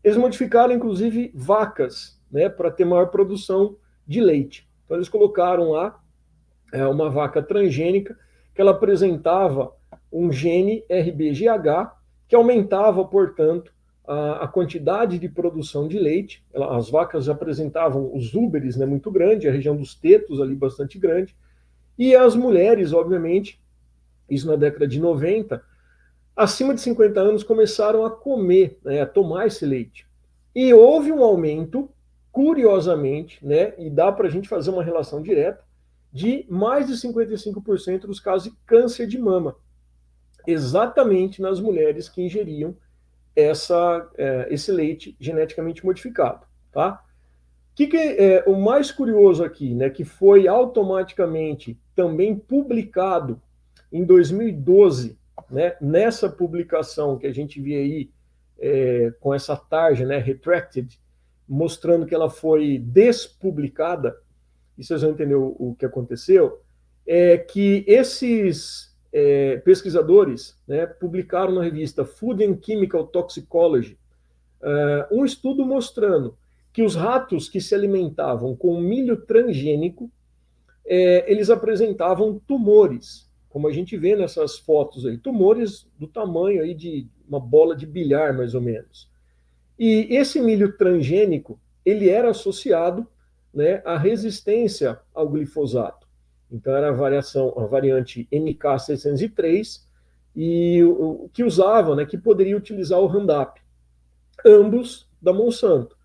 Eles modificaram, inclusive, vacas, né, para ter maior produção de leite. Então, eles colocaram lá uma vaca transgênica que ela apresentava um gene RBGH que aumentava, portanto, a quantidade de produção de leite. As vacas apresentavam os úberes, né, muito grande, a região dos tetos ali bastante grande, e as mulheres, obviamente, isso na década de 90, acima de 50 anos começaram a comer, né, a tomar esse leite. E houve um aumento, curiosamente, né, e dá para a gente fazer uma relação direta, de mais de 55% dos casos de câncer de mama, exatamente nas mulheres que ingeriam esse leite geneticamente modificado. Tá? Que é o mais curioso aqui, né, que foi automaticamente também publicado em 2012, né, nessa publicação que a gente vê aí com essa tarja, né, retracted, mostrando que ela foi despublicada, e vocês vão entender o que aconteceu, é que esses pesquisadores, né, publicaram na revista Food and Chemical Toxicology um estudo mostrando que os ratos que se alimentavam com milho transgênico eles apresentavam tumores, como a gente vê nessas fotos aí, tumores do tamanho aí de uma bola de bilhar, mais ou menos. E esse milho transgênico, ele era associado, né, à resistência ao glifosato. Então era a variante MK603, e o que usava, né, que poderia utilizar o Roundup, ambos da Monsanto.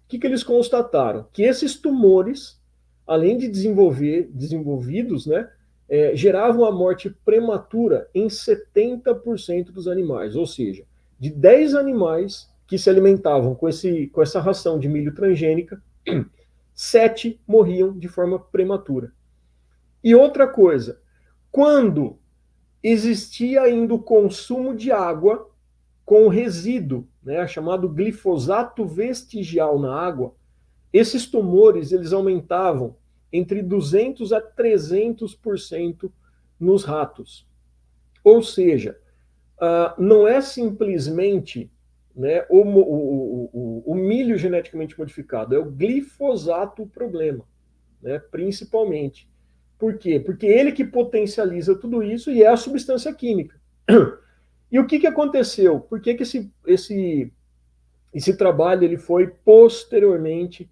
O que eles constataram? Que esses tumores, além de desenvolvidos, né, geravam a morte prematura em 70% dos animais, ou seja, de 10 animais que se alimentavam com essa ração de milho transgênica, 7 morriam de forma prematura. E outra coisa, quando existia ainda o consumo de água com resíduo, né, chamado glifosato vestigial na água, esses tumores eles aumentavam entre 200 a 300% nos ratos. Ou seja, não é simplesmente, né, o milho geneticamente modificado, é o glifosato o problema, né, principalmente. Por quê? Porque ele que potencializa tudo isso e é a substância química. E o que aconteceu? Por que esse trabalho ele foi posteriormente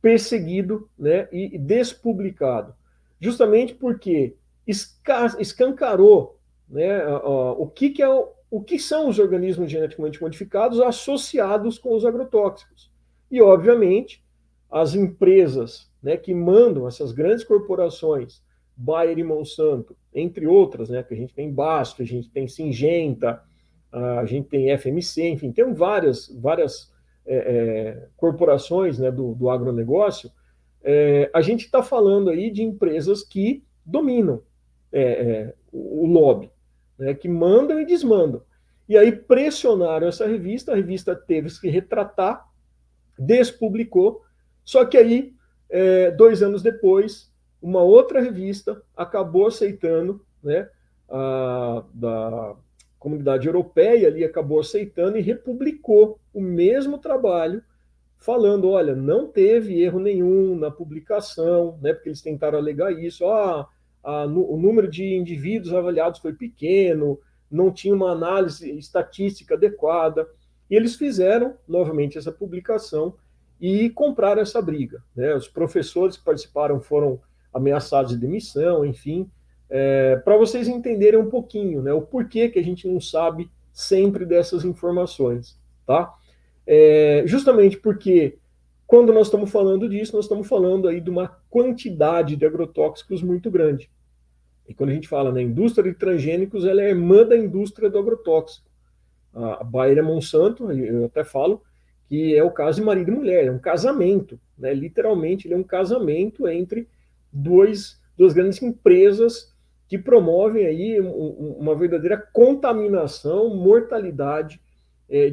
perseguido, né, e despublicado? Justamente porque escancarou, né, o que são os organismos geneticamente modificados associados com os agrotóxicos. E, obviamente, as empresas, né, que mandam, essas grandes corporações, Bayer e Monsanto, entre outras, né, que a gente tem Basto, a gente tem Syngenta, a gente tem FMC, enfim, tem várias corporações, né, do agronegócio. A gente está falando aí de empresas que dominam o lobby, né, que mandam e desmandam. E aí pressionaram essa revista, a revista teve que retratar, despublicou, só que aí, 2 anos depois, uma outra revista acabou aceitando, né, da comunidade europeia ali acabou aceitando e republicou o mesmo trabalho, falando, olha, não teve erro nenhum na publicação, né, porque eles tentaram alegar isso, o número de indivíduos avaliados foi pequeno, não tinha uma análise estatística adequada, e eles fizeram, novamente, essa publicação e compraram essa briga, né? Os professores que participaram foram ameaçados de demissão, enfim, para vocês entenderem um pouquinho, né, o porquê que a gente não sabe sempre dessas informações, tá? Justamente porque quando nós estamos falando disso, nós estamos falando aí de uma quantidade de agrotóxicos muito grande. E quando a gente fala na indústria de transgênicos, ela é irmã da indústria do agrotóxico. A Bayer e Monsanto, eu até falo que é o caso de marido e mulher, é um casamento, né? Literalmente, ele é um casamento entre duas grandes empresas que promovem aí uma verdadeira contaminação, mortalidade,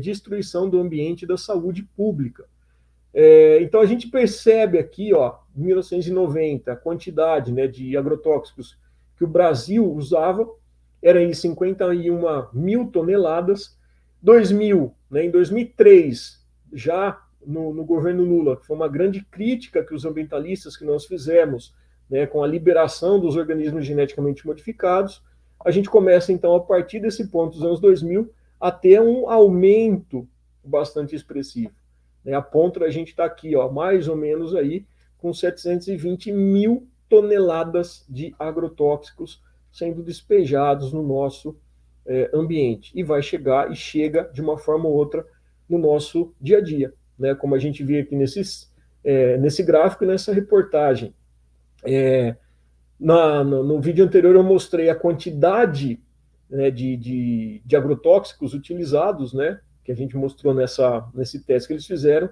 destruição do ambiente e da saúde pública. Então a gente percebe aqui, ó, em 1990, a quantidade, né, de agrotóxicos que o Brasil usava era em 51 mil toneladas. 2000, né, em 2003, já no governo Lula, que foi uma grande crítica que os ambientalistas que nós fizemos, né, com a liberação dos organismos geneticamente modificados, a gente começa então a partir desse ponto dos anos 2000 a ter um aumento bastante expressivo, né, a ponto da gente estar aqui, ó, mais ou menos aí com 720 mil toneladas de agrotóxicos sendo despejados no nosso ambiente, e vai chegar e chega de uma forma ou outra no nosso dia a dia, né? Como a gente vê aqui nesse gráfico e nessa reportagem. No vídeo anterior eu mostrei a quantidade, né, de agrotóxicos utilizados, né, que a gente mostrou nesse teste que eles fizeram,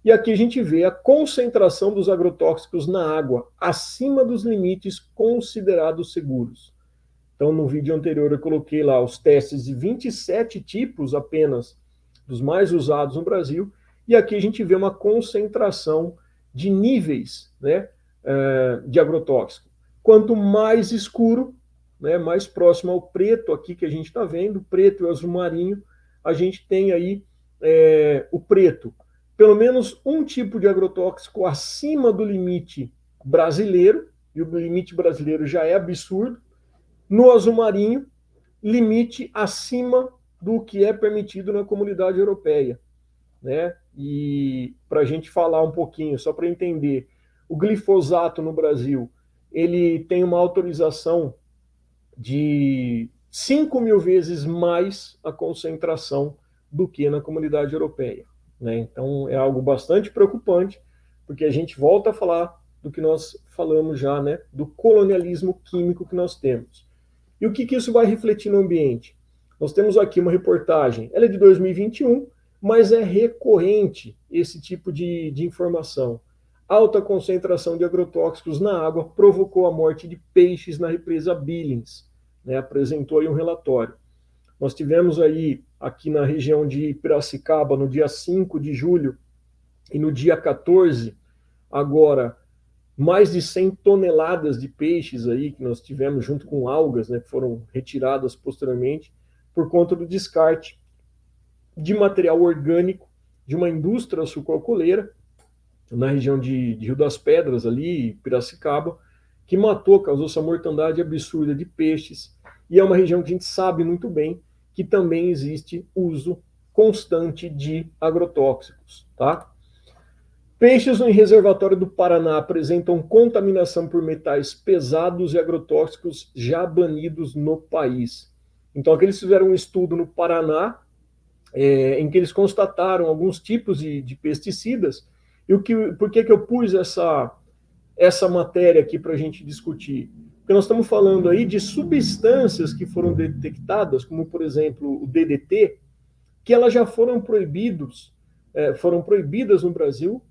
e aqui a gente vê a concentração dos agrotóxicos na água acima dos limites considerados seguros. Então, no vídeo anterior, eu coloquei lá os testes de 27 tipos apenas dos mais usados no Brasil, e aqui a gente vê uma concentração de níveis, né, de agrotóxico. Quanto mais escuro, né, mais próximo ao preto aqui que a gente está vendo, preto e azul marinho, a gente tem aí o preto. Pelo menos um tipo de agrotóxico acima do limite brasileiro, e o limite brasileiro já é absurdo. No azul marinho, limite acima do que é permitido na comunidade europeia, né? E para a gente falar um pouquinho, só para entender, o glifosato no Brasil, ele tem uma autorização de 5.000 vezes mais a concentração do que na comunidade europeia, né? Então é algo bastante preocupante, porque a gente volta a falar do que nós falamos já, né? Do colonialismo químico que nós temos. E o que, que isso vai refletir no ambiente? Nós temos aqui uma reportagem, ela é de 2021, mas é recorrente esse tipo de informação. Alta concentração de agrotóxicos na água provocou a morte de peixes na represa Billings, né? Apresentou aí um relatório. Nós tivemos aí, aqui na região de Piracicaba, no dia 5 de julho e no dia 14, agora, mais de 100 toneladas de peixes aí que nós tivemos junto com algas, né, que foram retiradas posteriormente por conta do descarte de material orgânico de uma indústria sucroalcooleira na região de Rio das Pedras ali, Piracicaba, que matou, causou essa mortandade absurda de peixes, e é uma região que a gente sabe muito bem que também existe uso constante de agrotóxicos, tá? Peixes no reservatório do Paraná apresentam contaminação por metais pesados e agrotóxicos já banidos no país. Então, aqui eles fizeram um estudo no Paraná, em que eles constataram alguns tipos de pesticidas. E por que eu pus essa matéria aqui para a gente discutir? Porque nós estamos falando aí de substâncias que foram detectadas, como, por exemplo, o DDT, que elas já foram proibidas no Brasil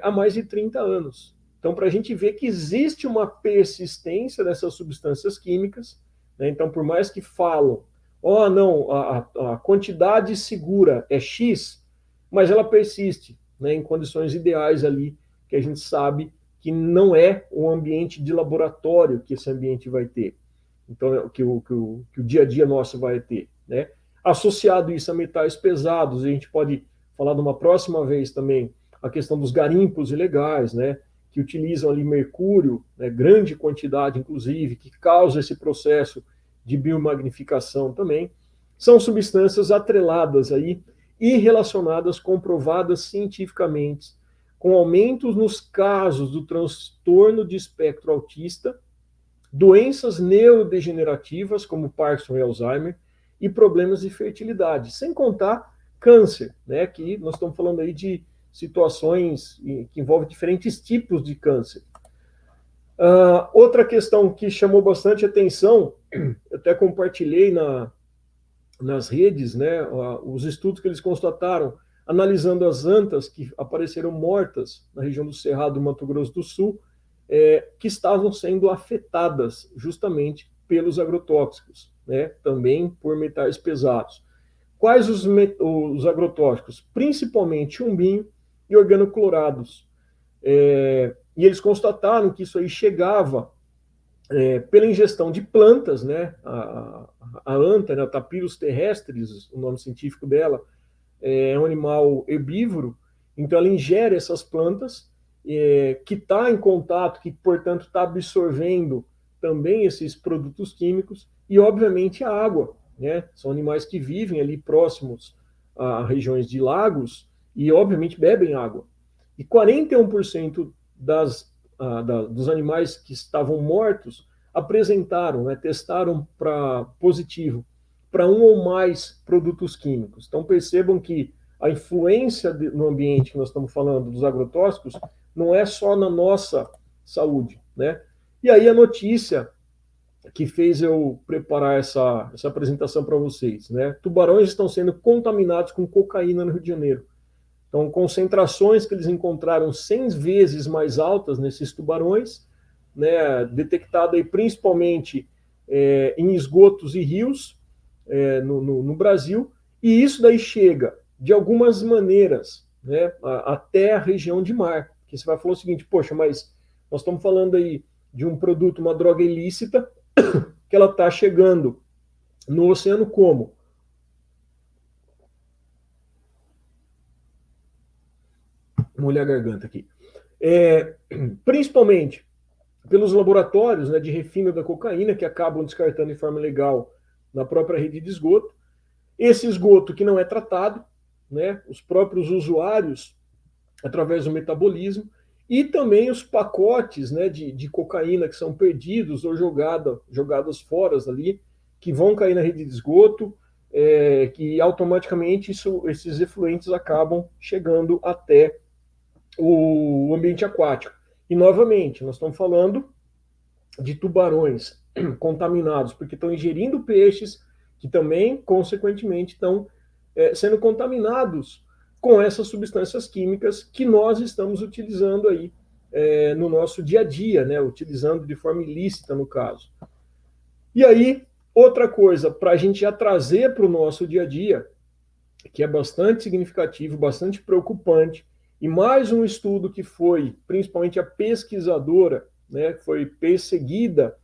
há mais de 30 anos. Então, para a gente ver que existe uma persistência dessas substâncias químicas, né? Então, por mais que falam, oh, não, a quantidade segura é X, mas ela persiste, né, em condições ideais ali, que a gente sabe que não é um ambiente de laboratório que esse ambiente vai ter. Então, que o dia a dia nosso vai ter, né? Associado isso a metais pesados, a gente pode falar de uma próxima vez também a questão dos garimpos ilegais, né, que utilizam ali mercúrio, né, grande quantidade, inclusive, que causa esse processo de biomagnificação também, são substâncias atreladas aí e relacionadas, comprovadas cientificamente, com aumentos nos casos do transtorno de espectro autista, doenças neurodegenerativas, como Parkinson e Alzheimer, e problemas de fertilidade, sem contar câncer, né, que nós estamos falando aí de situações que envolvem diferentes tipos de câncer. Outra questão que chamou bastante atenção, eu até compartilhei nas redes, né, os estudos que eles constataram, analisando as antas que apareceram mortas na região do Cerrado do Mato Grosso do Sul, que estavam sendo afetadas justamente pelos agrotóxicos, né, também por metais pesados. Quais os agrotóxicos? Principalmente chumbinho e organoclorados. E eles constataram que isso aí chegava pela ingestão de plantas, né? A anta, né, a Tapirus terrestris, o nome científico dela, é um animal herbívoro, então ela ingere essas plantas, que está em contato, que portanto está absorvendo também esses produtos químicos, e obviamente a água, né? São animais que vivem ali próximos a regiões de lagos e obviamente bebem água. E 41% dos animais que estavam mortos apresentaram, né, testaram para positivo para um ou mais produtos químicos. Então percebam que a influência no ambiente que nós estamos falando dos agrotóxicos não é só na nossa saúde, né? E aí a notícia que fez eu preparar essa apresentação para vocês, né? Tubarões estão sendo contaminados com cocaína no Rio de Janeiro. Então, concentrações que eles encontraram 100 vezes mais altas nesses tubarões, né, detectada aí principalmente em esgotos e rios no Brasil, e isso daí chega de algumas maneiras, né, até a região de mar. Que você vai falar o seguinte, poxa, mas nós estamos falando aí de um produto, uma droga ilícita, que ela está chegando no oceano como? Molhar a garganta aqui. Principalmente pelos laboratórios, né, de refino da cocaína, que acabam descartando de forma ilegal na própria rede de esgoto. Esse esgoto que não é tratado, né, os próprios usuários, através do metabolismo, e também os pacotes, né, de cocaína que são perdidos ou jogados fora ali, que vão cair na rede de esgoto, que automaticamente esses efluentes acabam chegando até o ambiente aquático. E, novamente, nós estamos falando de tubarões contaminados, porque estão ingerindo peixes que também, consequentemente, estão sendo contaminados com essas substâncias químicas que nós estamos utilizando aí no nosso dia a dia, né? Utilizando de forma ilícita, no caso. E aí, outra coisa, para a gente já trazer para o nosso dia a dia, que é bastante significativo, bastante preocupante, e mais um estudo que foi, principalmente a pesquisadora, né, foi perseguida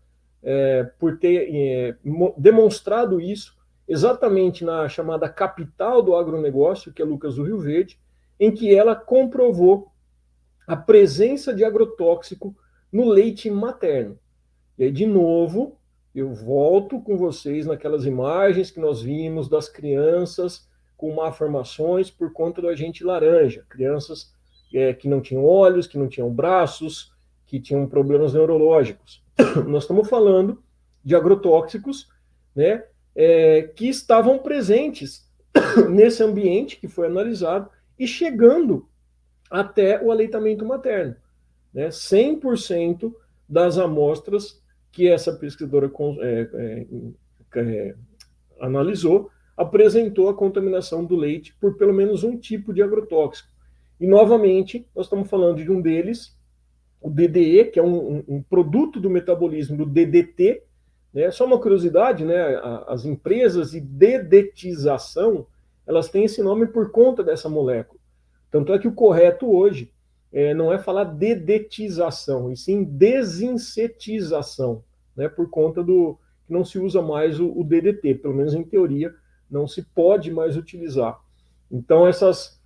por ter demonstrado isso, exatamente na chamada capital do agronegócio, que é Lucas do Rio Verde, em que ela comprovou a presença de agrotóxico no leite materno. E aí, de novo, eu volto com vocês naquelas imagens que nós vimos das crianças com malformações por conta do agente laranja. Crianças que não tinham olhos, que não tinham braços, que tinham problemas neurológicos. Nós estamos falando de agrotóxicos, né, que estavam presentes nesse ambiente que foi analisado e chegando até o aleitamento materno. Né? 100% das amostras que essa pesquisadora analisou apresentou a contaminação do leite por pelo menos um tipo de agrotóxico. E, novamente, nós estamos falando de um deles, o DDE, que é um produto do metabolismo do DDT. Né? Só uma curiosidade, né? As empresas de dedetização, elas têm esse nome por conta dessa molécula. Tanto é que o correto hoje não é falar dedetização, e sim desinsetização, né? Por conta do que não se usa mais o DDT, pelo menos em teoria, não se pode mais utilizar. Então, essas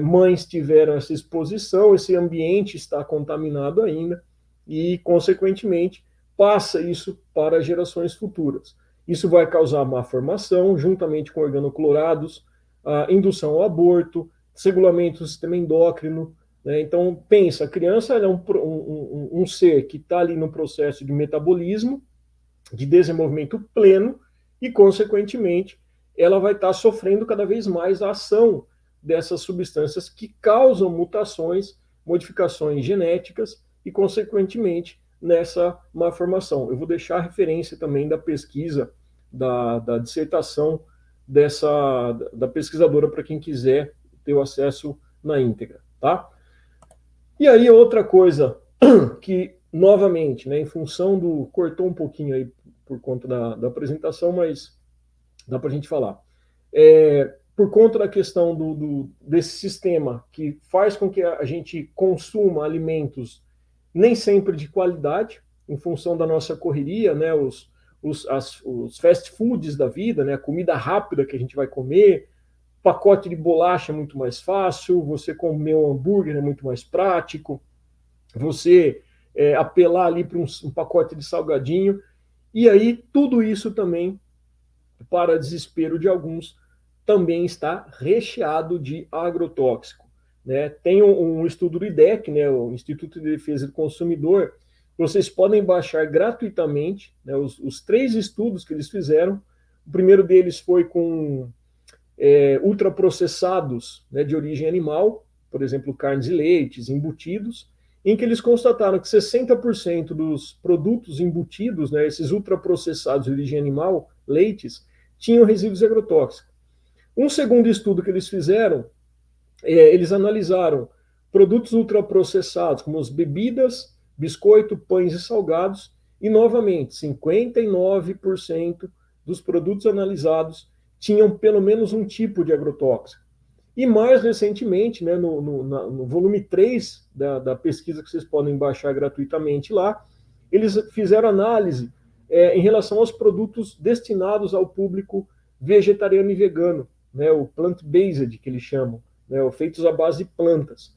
mães tiveram essa exposição, esse ambiente está contaminado ainda, e, consequentemente, passa isso para gerações futuras. Isso vai causar má formação, juntamente com organoclorados, a indução ao aborto, desregulamento do sistema endócrino. Né? Então, pensa, a criança é um ser que está ali no processo de metabolismo, de desenvolvimento pleno, e, consequentemente, ela vai estar sofrendo cada vez mais a ação dessas substâncias que causam mutações, modificações genéticas e, consequentemente, nessa malformação. Eu vou deixar a referência também da pesquisa, da dissertação da pesquisadora, para quem quiser ter o acesso na íntegra. Tá? E aí, outra coisa que, novamente, né, em função do... Cortou um pouquinho aí por conta da apresentação, mas dá para a gente falar. Por conta da questão desse sistema que faz com que a gente consuma alimentos nem sempre de qualidade, em função da nossa correria, né, os fast foods da vida, né, a comida rápida que a gente vai comer, pacote de bolacha é muito mais fácil, você comer um hambúrguer é muito mais prático, você apelar ali para um pacote de salgadinho, e aí tudo isso também, para desespero de alguns, também está recheado de agrotóxico. Né? Tem um estudo do IDEC, né, o Instituto de Defesa do Consumidor, vocês podem baixar gratuitamente, né, os 3 estudos que eles fizeram. O primeiro deles foi com ultraprocessados, né, de origem animal, por exemplo, carnes e leites, embutidos, em que eles constataram que 60% dos produtos embutidos, né, esses ultraprocessados de origem animal, leites, tinham resíduos agrotóxicos. Um segundo estudo que eles fizeram, eles analisaram produtos ultraprocessados, como as bebidas, biscoito, pães e salgados, e, novamente, 59% dos produtos analisados tinham pelo menos um tipo de agrotóxico. E mais recentemente, né, no volume 3 da pesquisa que vocês podem baixar gratuitamente lá, eles fizeram análise em relação aos produtos destinados ao público vegetariano e vegano, né, o plant-based, que eles chamam, né, feitos à base de plantas.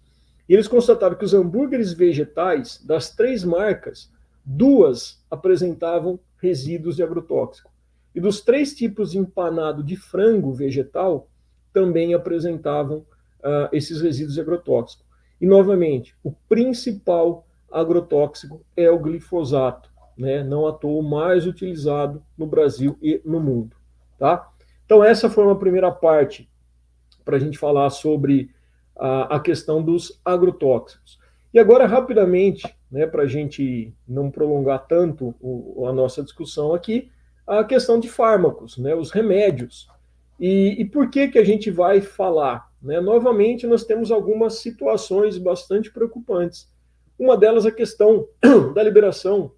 E eles constataram que os hambúrgueres vegetais das 3 marcas, 2 apresentavam resíduos de agrotóxico. E dos 3 tipos de empanado de frango vegetal, também apresentavam esses resíduos de agrotóxico. E, novamente, o principal agrotóxico é o glifosato, né? Não à toa o mais utilizado no Brasil e no mundo. Tá? Então, essa foi uma primeira parte para a gente falar sobre a questão dos agrotóxicos. E agora, rapidamente, né, para a gente não prolongar tanto a nossa discussão aqui, a questão de fármacos, né, os remédios. E por que a gente vai falar? Né? Novamente, nós temos algumas situações bastante preocupantes. Uma delas é a questão da liberação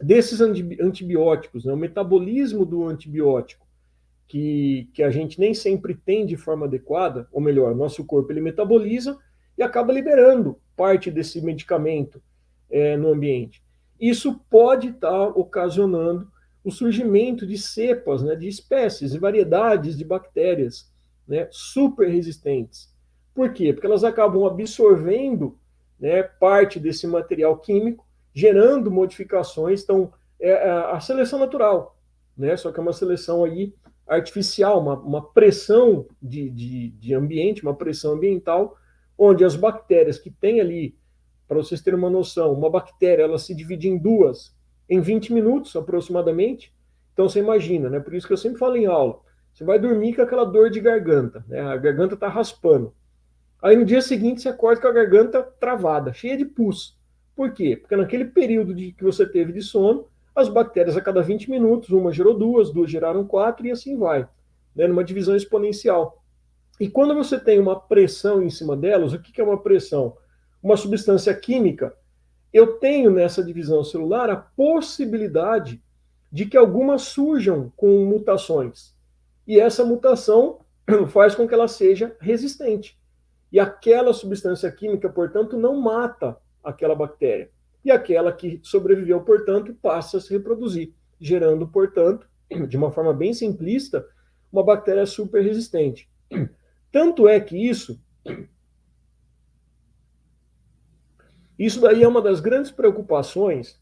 desses antibióticos, né? O metabolismo do antibiótico, que a gente nem sempre tem de forma adequada, ou melhor, nosso corpo ele metaboliza e acaba liberando parte desse medicamento no ambiente. Isso pode estar ocasionando o surgimento de cepas, né, de espécies e variedades de bactérias, né, super resistentes. Por quê? Porque elas acabam absorvendo, né, parte desse material químico, gerando modificações. Então, a seleção natural, né, só que é uma seleção aí artificial, uma pressão de ambiente, uma pressão ambiental, onde as bactérias que tem ali, para vocês terem uma noção, uma bactéria ela se divide em duas em 20 minutos aproximadamente. Então você imagina, né? Por isso que eu sempre falo em aula, você vai dormir com aquela dor de garganta, né? A garganta está raspando. Aí no dia seguinte você acorda com a garganta travada, cheia de pus. Por quê? Porque naquele período que você teve de sono, as bactérias a cada 20 minutos, uma gerou duas geraram 4 e assim vai, né? Numa divisão exponencial. E quando você tem uma pressão em cima delas, o que é uma pressão? Uma substância química. Eu tenho nessa divisão celular a possibilidade de que algumas surjam com mutações. E essa mutação faz com que ela seja resistente. E aquela substância química, portanto, não mata aquela bactéria. E aquela que sobreviveu, portanto, passa a se reproduzir, gerando, portanto, de uma forma bem simplista, uma bactéria super resistente. Tanto é que isso daí é uma das grandes preocupações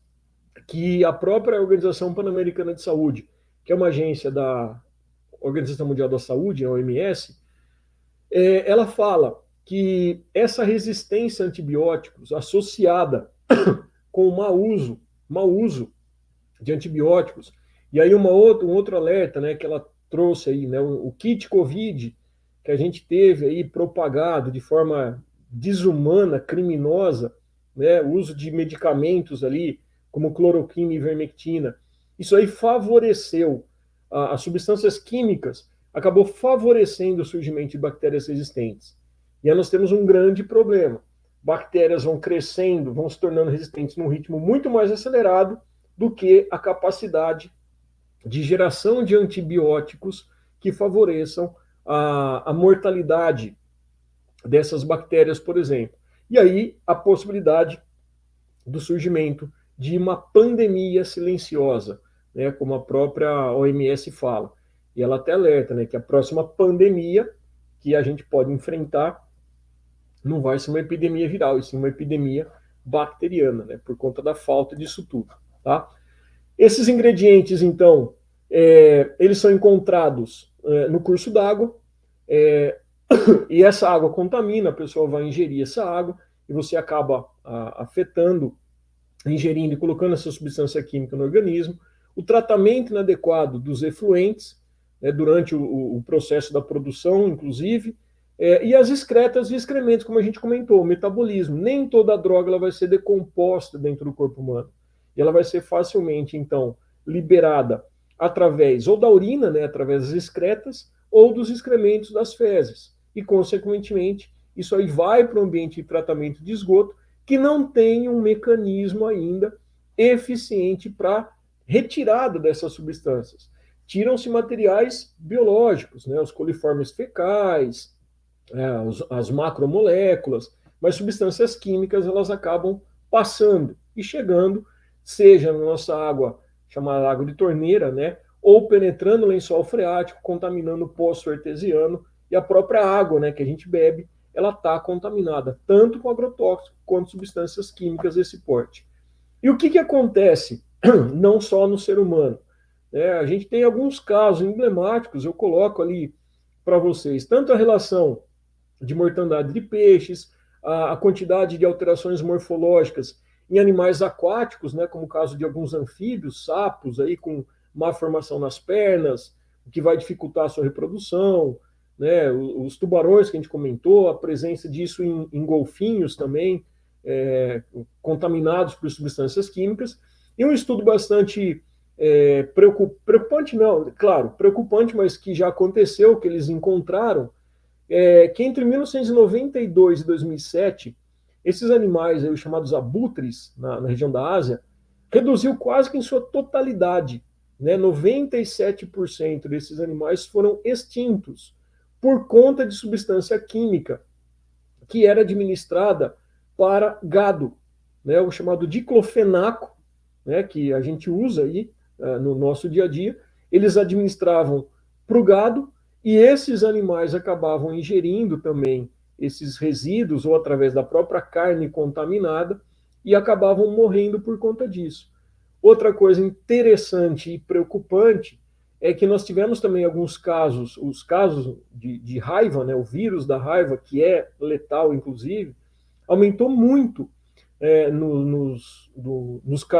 que a própria Organização Pan-Americana de Saúde, que é uma agência da Organização Mundial da Saúde, a OMS, ela fala que essa resistência a antibióticos associada com o mau uso de antibióticos, e aí um outro alerta, né, que ela trouxe aí, né, o kit COVID que a gente teve aí propagado de forma desumana, criminosa, né, o uso de medicamentos ali, como cloroquina e ivermectina, isso aí favoreceu as substâncias químicas, acabou favorecendo o surgimento de bactérias resistentes. E aí nós temos um grande problema. Bactérias vão crescendo, vão se tornando resistentes num ritmo muito mais acelerado do que a capacidade de geração de antibióticos que favoreçam a mortalidade dessas bactérias, por exemplo. E aí a possibilidade do surgimento de uma pandemia silenciosa, né, como a própria OMS fala. E ela até alerta, né, que a próxima pandemia que a gente pode enfrentar não vai ser uma epidemia viral, e sim uma epidemia bacteriana, né, por conta da falta disso tudo. Tá? Esses ingredientes, então, eles são encontrados no curso d'água, e essa água contamina, a pessoa vai ingerir essa água, e você acaba afetando, ingerindo e colocando essa substância química no organismo. O tratamento inadequado dos efluentes, né, durante o processo da produção, inclusive, e as excretas e excrementos, como a gente comentou, o metabolismo. Nem toda droga ela vai ser decomposta dentro do corpo humano. E ela vai ser facilmente, então, liberada através ou da urina, né, através das excretas, ou dos excrementos das fezes. E, consequentemente, isso aí vai para o ambiente de tratamento de esgoto, que não tem um mecanismo ainda eficiente para retirada dessas substâncias. Tiram-se materiais biológicos, né, os coliformes fecais, as macromoléculas, mas substâncias químicas elas acabam passando e chegando, seja na nossa água, chamada água de torneira, né, ou penetrando no lençol freático, contaminando o poço artesiano, e a própria água, né, que a gente bebe, ela está contaminada, tanto com agrotóxico quanto substâncias químicas desse porte. E o que acontece? Não só no ser humano. A gente tem alguns casos emblemáticos, eu coloco ali para vocês, tanto a relação de mortandade de peixes, a quantidade de alterações morfológicas em animais aquáticos, né, como o caso de alguns anfíbios, sapos aí com má formação nas pernas, o que vai dificultar a sua reprodução, né, os tubarões que a gente comentou, a presença disso em golfinhos também, contaminados por substâncias químicas, e um estudo bastante preocupante, não, claro, preocupante, mas que já aconteceu, que eles encontraram, que entre 1992 e 2007, esses animais, aí, os chamados abutres, na região da Ásia, reduziu quase que em sua totalidade. Né? 97% desses animais foram extintos por conta de substância química que era administrada para gado, né? O chamado diclofenaco, né? Que a gente usa aí no nosso dia a dia. Eles administravam para o gado e esses animais acabavam ingerindo também esses resíduos ou através da própria carne contaminada e acabavam morrendo por conta disso. Outra coisa interessante e preocupante é que nós tivemos também alguns casos, os casos de raiva, né, o vírus da raiva, que é letal, inclusive, aumentou muito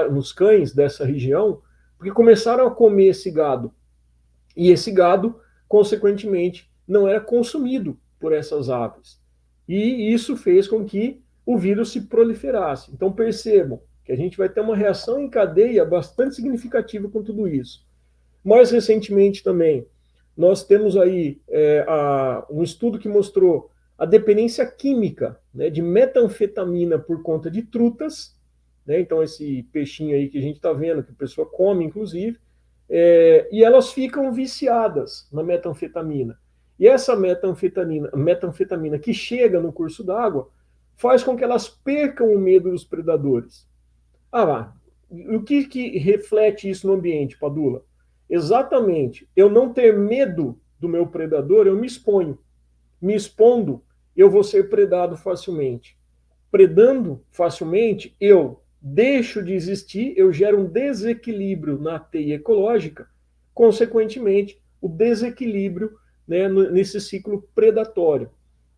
nos cães dessa região, porque começaram a comer esse gado. E esse gado, consequentemente, não era consumido por essas aves. E isso fez com que o vírus se proliferasse. Então percebam que a gente vai ter uma reação em cadeia bastante significativa com tudo isso. Mais recentemente também, nós temos aí um estudo que mostrou a dependência química, né, de metanfetamina por conta de trutas, né, então esse peixinho aí que a gente está vendo, que a pessoa come, inclusive, e elas ficam viciadas na metanfetamina. E essa metanfetamina que chega no curso d'água faz com que elas percam o medo dos predadores. O que reflete isso no ambiente, Padula? Exatamente. Eu não ter medo do meu predador, eu me exponho. Me expondo, eu vou ser predado facilmente. Predando facilmente, eu deixo de existir, eu gero um desequilíbrio na teia ecológica, consequentemente, o desequilíbrio, né, nesse ciclo predatório.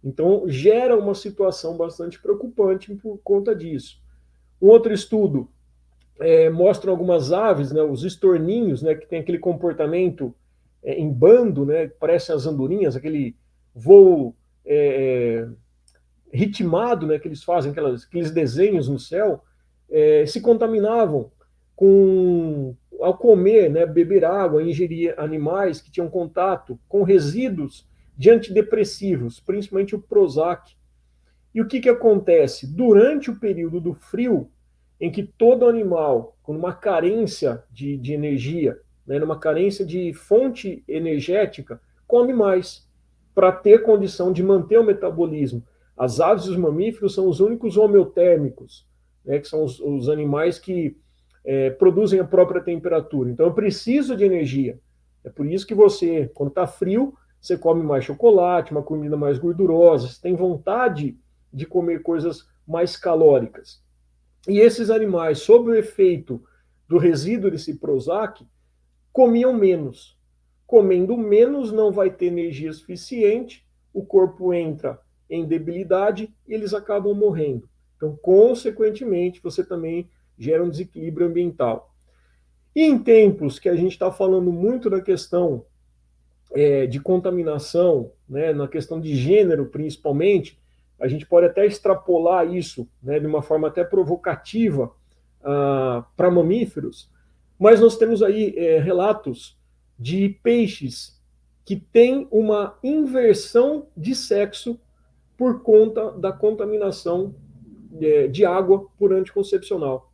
Então, gera uma situação bastante preocupante por conta disso. Um outro estudo mostra algumas aves, né, os estorninhos, né, que tem aquele comportamento em bando, né, parecem as andorinhas, aquele voo ritmado, né, que eles fazem, aqueles desenhos no céu, se contaminavam ao comer, né, beber água, ingerir animais que tinham contato com resíduos de antidepressivos, principalmente o Prozac. E o que acontece? Durante o período do frio, em que todo animal, com uma carência de energia, né, numa carência de fonte energética, come mais, para ter condição de manter o metabolismo. As aves e os mamíferos são os únicos homeotérmicos, né, que são os animais que produzem a própria temperatura. Então, eu preciso de energia. É por isso que você, quando está frio, você come mais chocolate, uma comida mais gordurosa, você tem vontade de comer coisas mais calóricas. E esses animais, sob o efeito do resíduo desse Prozac, comiam menos. Comendo menos, não vai ter energia suficiente, o corpo entra em debilidade e eles acabam morrendo. Então, consequentemente, você também gera um desequilíbrio ambiental. E em tempos que a gente está falando muito da questão de contaminação, né, na questão de gênero principalmente, a gente pode até extrapolar isso, né, de uma forma até provocativa para mamíferos, mas nós temos aí relatos de peixes que têm uma inversão de sexo por conta da contaminação de água por anticoncepcional.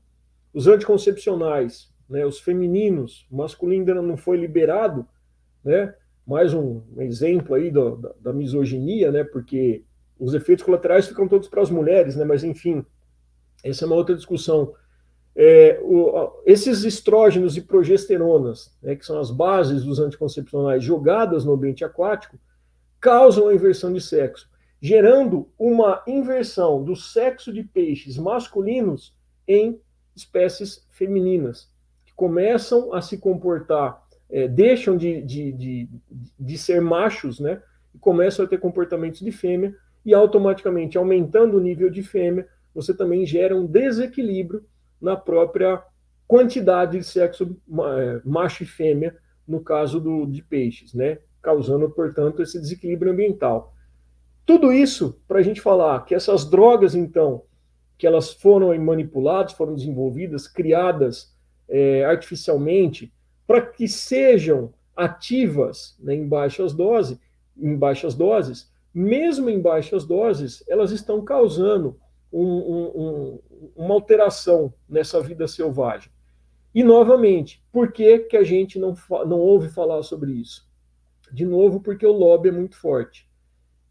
Os anticoncepcionais, né, os femininos, o masculino ainda não foi liberado, né? Mais um exemplo aí da misoginia, né? Porque os efeitos colaterais ficam todos para as mulheres, né? Mas enfim, essa é uma outra discussão. Esses estrógenos e progesteronas, né, que são as bases dos anticoncepcionais jogadas no ambiente aquático, causam a inversão de sexo, gerando uma inversão do sexo de peixes masculinos em espécies femininas, que começam a se comportar, deixam de ser machos, né? E começam a ter comportamentos de fêmea, e automaticamente, aumentando o nível de fêmea, você também gera um desequilíbrio na própria quantidade de sexo macho e fêmea, no caso de peixes, né? Causando, portanto, esse desequilíbrio ambiental. Tudo isso para a gente falar que essas drogas, então, que elas foram manipuladas, foram desenvolvidas, criadas artificialmente, para que sejam ativas, né, em baixas doses, mesmo em baixas doses, elas estão causando uma alteração nessa vida selvagem. E, novamente, por que, que a gente não ouve falar sobre isso? De novo, porque o lobby é muito forte.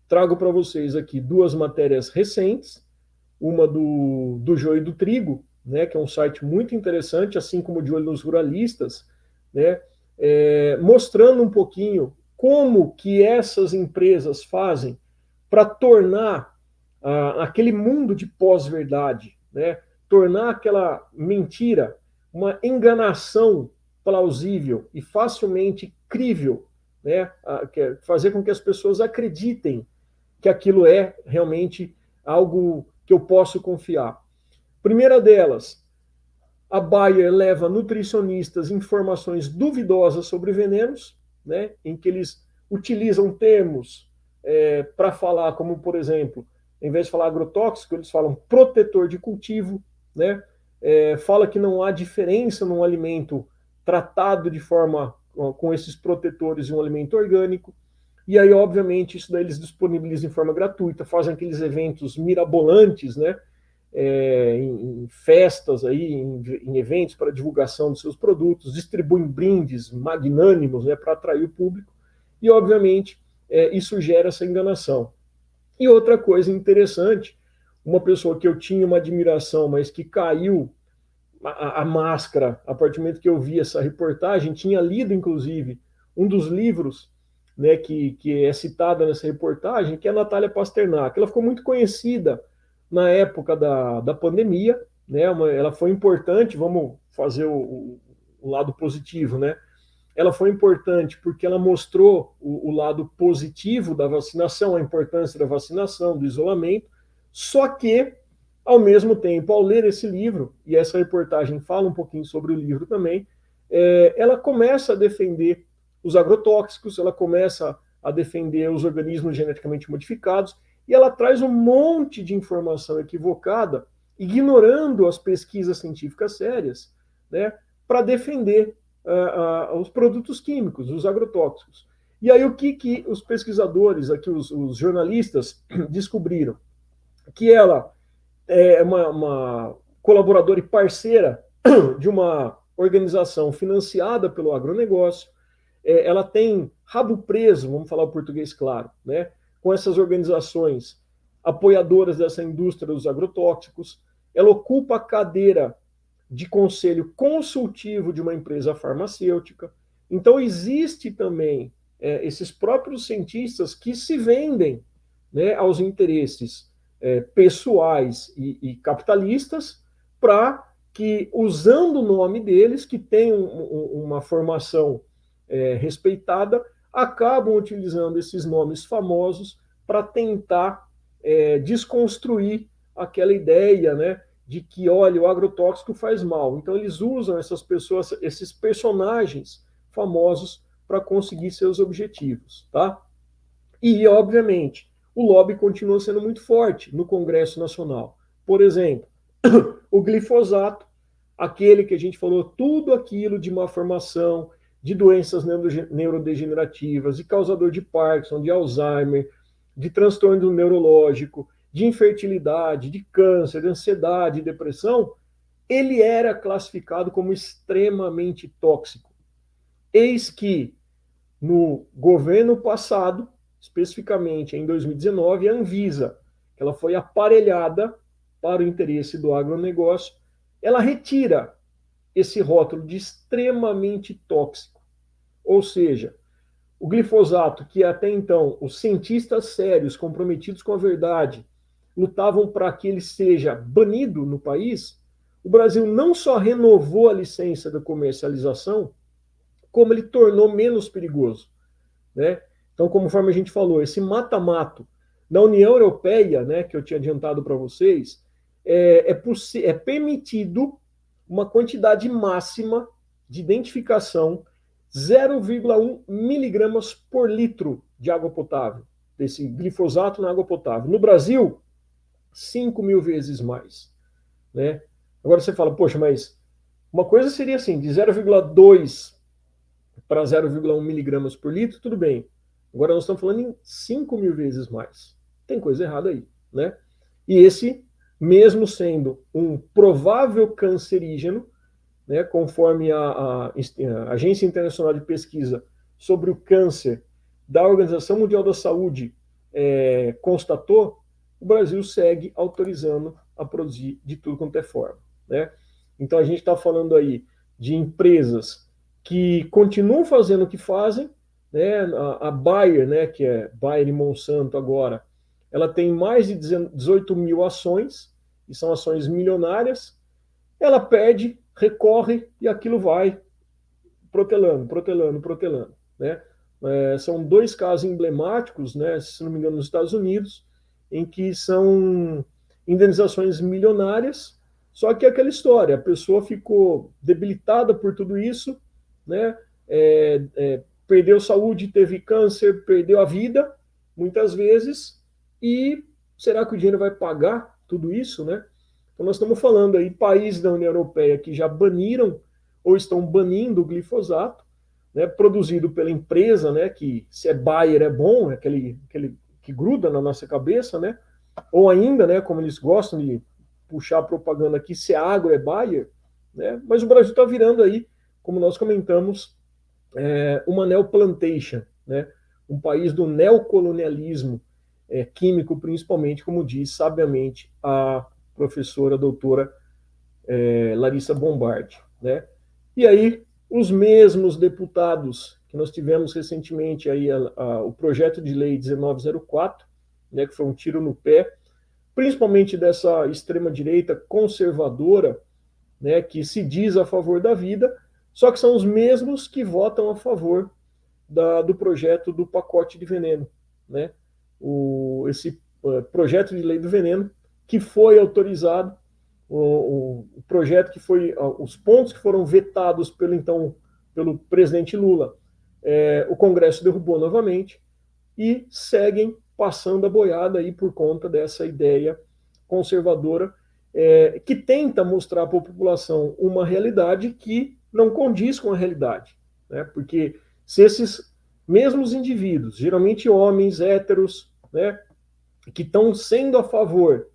Trago para vocês aqui duas matérias recentes, uma do Joio do Trigo, né, que é um site muito interessante, assim como De Olho nos Ruralistas, né, mostrando um pouquinho como que essas empresas fazem para tornar aquele mundo de pós-verdade, né, tornar aquela mentira uma enganação plausível e facilmente crível, né, fazer com que as pessoas acreditem que aquilo é realmente algo que eu posso confiar. Primeira delas, a Bayer leva nutricionistas informações duvidosas sobre venenos, né, em que eles utilizam termos para falar, como por exemplo, em vez de falar agrotóxico, eles falam protetor de cultivo, né, fala que não há diferença num alimento tratado de forma com esses protetores e um alimento orgânico. E aí, obviamente, isso daí eles disponibilizam em forma gratuita, fazem aqueles eventos mirabolantes, né? Em festas, aí, em eventos para divulgação dos seus produtos, distribuem brindes magnânimos, né, para atrair o público. E, obviamente, isso gera essa enganação. E outra coisa interessante, uma pessoa que eu tinha uma admiração, mas que caiu a máscara a partir do momento que eu vi essa reportagem, tinha lido, inclusive, um dos livros, né, que é citada nessa reportagem, que é a Natália Pasternak. Ela ficou muito conhecida na época da pandemia, né, ela foi importante, vamos fazer o lado positivo, né? Ela foi importante porque ela mostrou o lado positivo da vacinação, a importância da vacinação, do isolamento, só que, ao mesmo tempo, ao ler esse livro, e essa reportagem fala um pouquinho sobre o livro também, ela começa a defender os agrotóxicos, ela começa a defender os organismos geneticamente modificados, e ela traz um monte de informação equivocada, ignorando as pesquisas científicas sérias, né, para defender os produtos químicos, os agrotóxicos. E aí o que os pesquisadores, aqui os jornalistas, descobriram? Que ela é uma colaboradora e parceira de uma organização financiada pelo agronegócio, ela tem rabo preso, vamos falar o português claro, né, com essas organizações apoiadoras dessa indústria dos agrotóxicos, ela ocupa a cadeira de conselho consultivo de uma empresa farmacêutica. Então, existe também esses próprios cientistas que se vendem, né, aos interesses pessoais e capitalistas para que, usando o nome deles, que tem uma formação respeitada, acabam utilizando esses nomes famosos para tentar desconstruir aquela ideia, né, de que, olha, o agrotóxico faz mal. Então, eles usam essas pessoas, esses personagens famosos para conseguir seus objetivos, tá? E, obviamente, o lobby continua sendo muito forte no Congresso Nacional. Por exemplo, o glifosato, aquele que a gente falou, tudo aquilo de malformação, de doenças neurodegenerativas, de causador de Parkinson, de Alzheimer, de transtorno neurológico, de infertilidade, de câncer, de ansiedade, depressão, ele era classificado como extremamente tóxico. Eis que, no governo passado, especificamente em 2019, a Anvisa, que ela foi aparelhada para o interesse do agronegócio, ela retira esse rótulo de extremamente tóxico. Ou seja, o glifosato, que até então os cientistas sérios, comprometidos com a verdade, lutavam para que ele seja banido no país, o Brasil não só renovou a licença da comercialização, como ele tornou menos perigoso, né? Então, conforme a gente falou, esse mata-mato na União Europeia, né, que eu tinha adiantado para vocês, é permitido uma quantidade máxima de identificação 0,1 miligramas por litro de água potável, desse glifosato na água potável. No Brasil, 5.000 vezes mais, né? Agora você fala, poxa, mas uma coisa seria assim, de 0,2 para 0,1 miligramas por litro, tudo bem. Agora nós estamos falando em 5.000 vezes mais. Tem coisa errada aí, né? E esse, mesmo sendo um provável cancerígeno, né, conforme a Agência Internacional de Pesquisa sobre o Câncer da Organização Mundial da Saúde constatou, o Brasil segue autorizando a produzir de tudo quanto é forma, né? Então a gente está falando aí de empresas que continuam fazendo o que fazem, né? A Bayer, né, que é Bayer e Monsanto agora, ela tem mais de 18 mil ações, e são ações milionárias, ela perde, recorre e aquilo vai protelando, protelando, protelando, né? São dois casos emblemáticos, né, se não me engano, nos Estados Unidos, em que são indenizações milionárias, só que é aquela história, a pessoa ficou debilitada por tudo isso, né, perdeu saúde, teve câncer, perdeu a vida, muitas vezes, e será que o dinheiro vai pagar tudo isso, né? Então nós estamos falando aí países da União Europeia que já baniram ou estão banindo o glifosato, né, produzido pela empresa, né, que se é Bayer é bom, é aquele que gruda na nossa cabeça, né? Ou ainda, né, como eles gostam de puxar a propaganda aqui, se é agro é Bayer, né? Mas o Brasil está virando aí, como nós comentamos, uma neoplantation, né? Um país do neocolonialismo químico, principalmente, como diz sabiamente a professora doutora Larissa Bombardi, né? E aí, os mesmos deputados que nós tivemos recentemente aí o projeto de lei 1904, né, que foi um tiro no pé, principalmente dessa extrema-direita conservadora, né, que se diz a favor da vida, só que são os mesmos que votam a favor do projeto do pacote de veneno, né? Esse projeto de lei do veneno que foi autorizado, o projeto que foi, os pontos que foram vetados pelo presidente Lula, o Congresso derrubou novamente e seguem passando a boiada aí por conta dessa ideia conservadora que tenta mostrar para a população uma realidade que não condiz com a realidade, né? Porque se esses mesmos indivíduos, geralmente homens héteros, né, que estão sendo a favor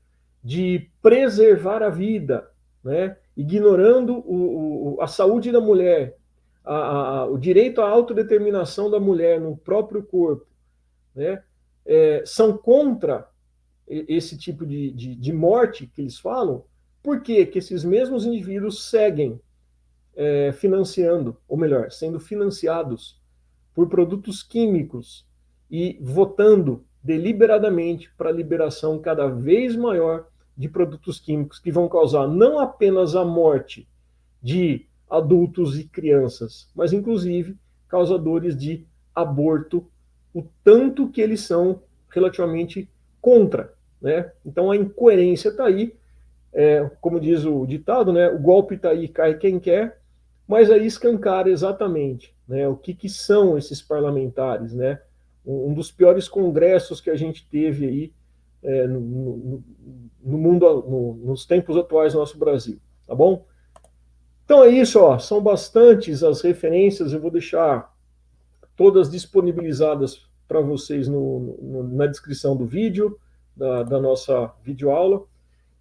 de preservar a vida, né, ignorando a saúde da mulher, o direito à autodeterminação da mulher no próprio corpo, né, são contra esse tipo de morte que eles falam, por que esses mesmos indivíduos seguem financiando, ou melhor, sendo financiados por produtos químicos e votando deliberadamente para a liberação cada vez maior de produtos químicos que vão causar não apenas a morte de adultos e crianças, mas inclusive causadores de aborto, o tanto que eles são relativamente contra, né? Então a incoerência está aí, como diz o ditado, né? O golpe está aí, cai quem quer, mas aí escancara exatamente, né, o que são esses parlamentares, né? Um dos piores congressos que a gente teve aí no mundo, nos tempos atuais do nosso Brasil, tá bom? Então é isso, ó, são bastantes as referências, eu vou deixar todas disponibilizadas para vocês na descrição do vídeo, da nossa videoaula.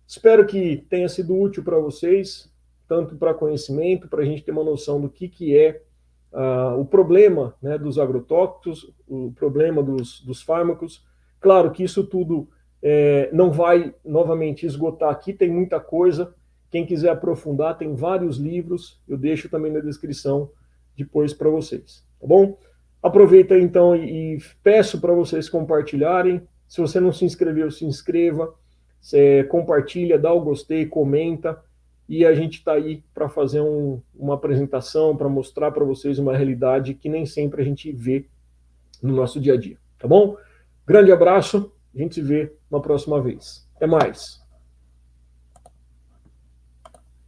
Espero que tenha sido útil para vocês, tanto para conhecimento, para a gente ter uma noção do que é o problema, né, dos agrotóxicos, o problema dos fármacos. Claro que isso tudo não vai, novamente, esgotar aqui, tem muita coisa. Quem quiser aprofundar, tem vários livros, eu deixo também na descrição depois para vocês, tá bom? Aproveita então e peço para vocês compartilharem. Se você não se inscreveu, se inscreva, compartilha, dá o gostei, comenta. e a gente está aí para fazer uma apresentação, para mostrar para vocês uma realidade que nem sempre a gente vê no nosso dia a dia, tá bom? Grande abraço, a gente se vê uma próxima vez. Até mais.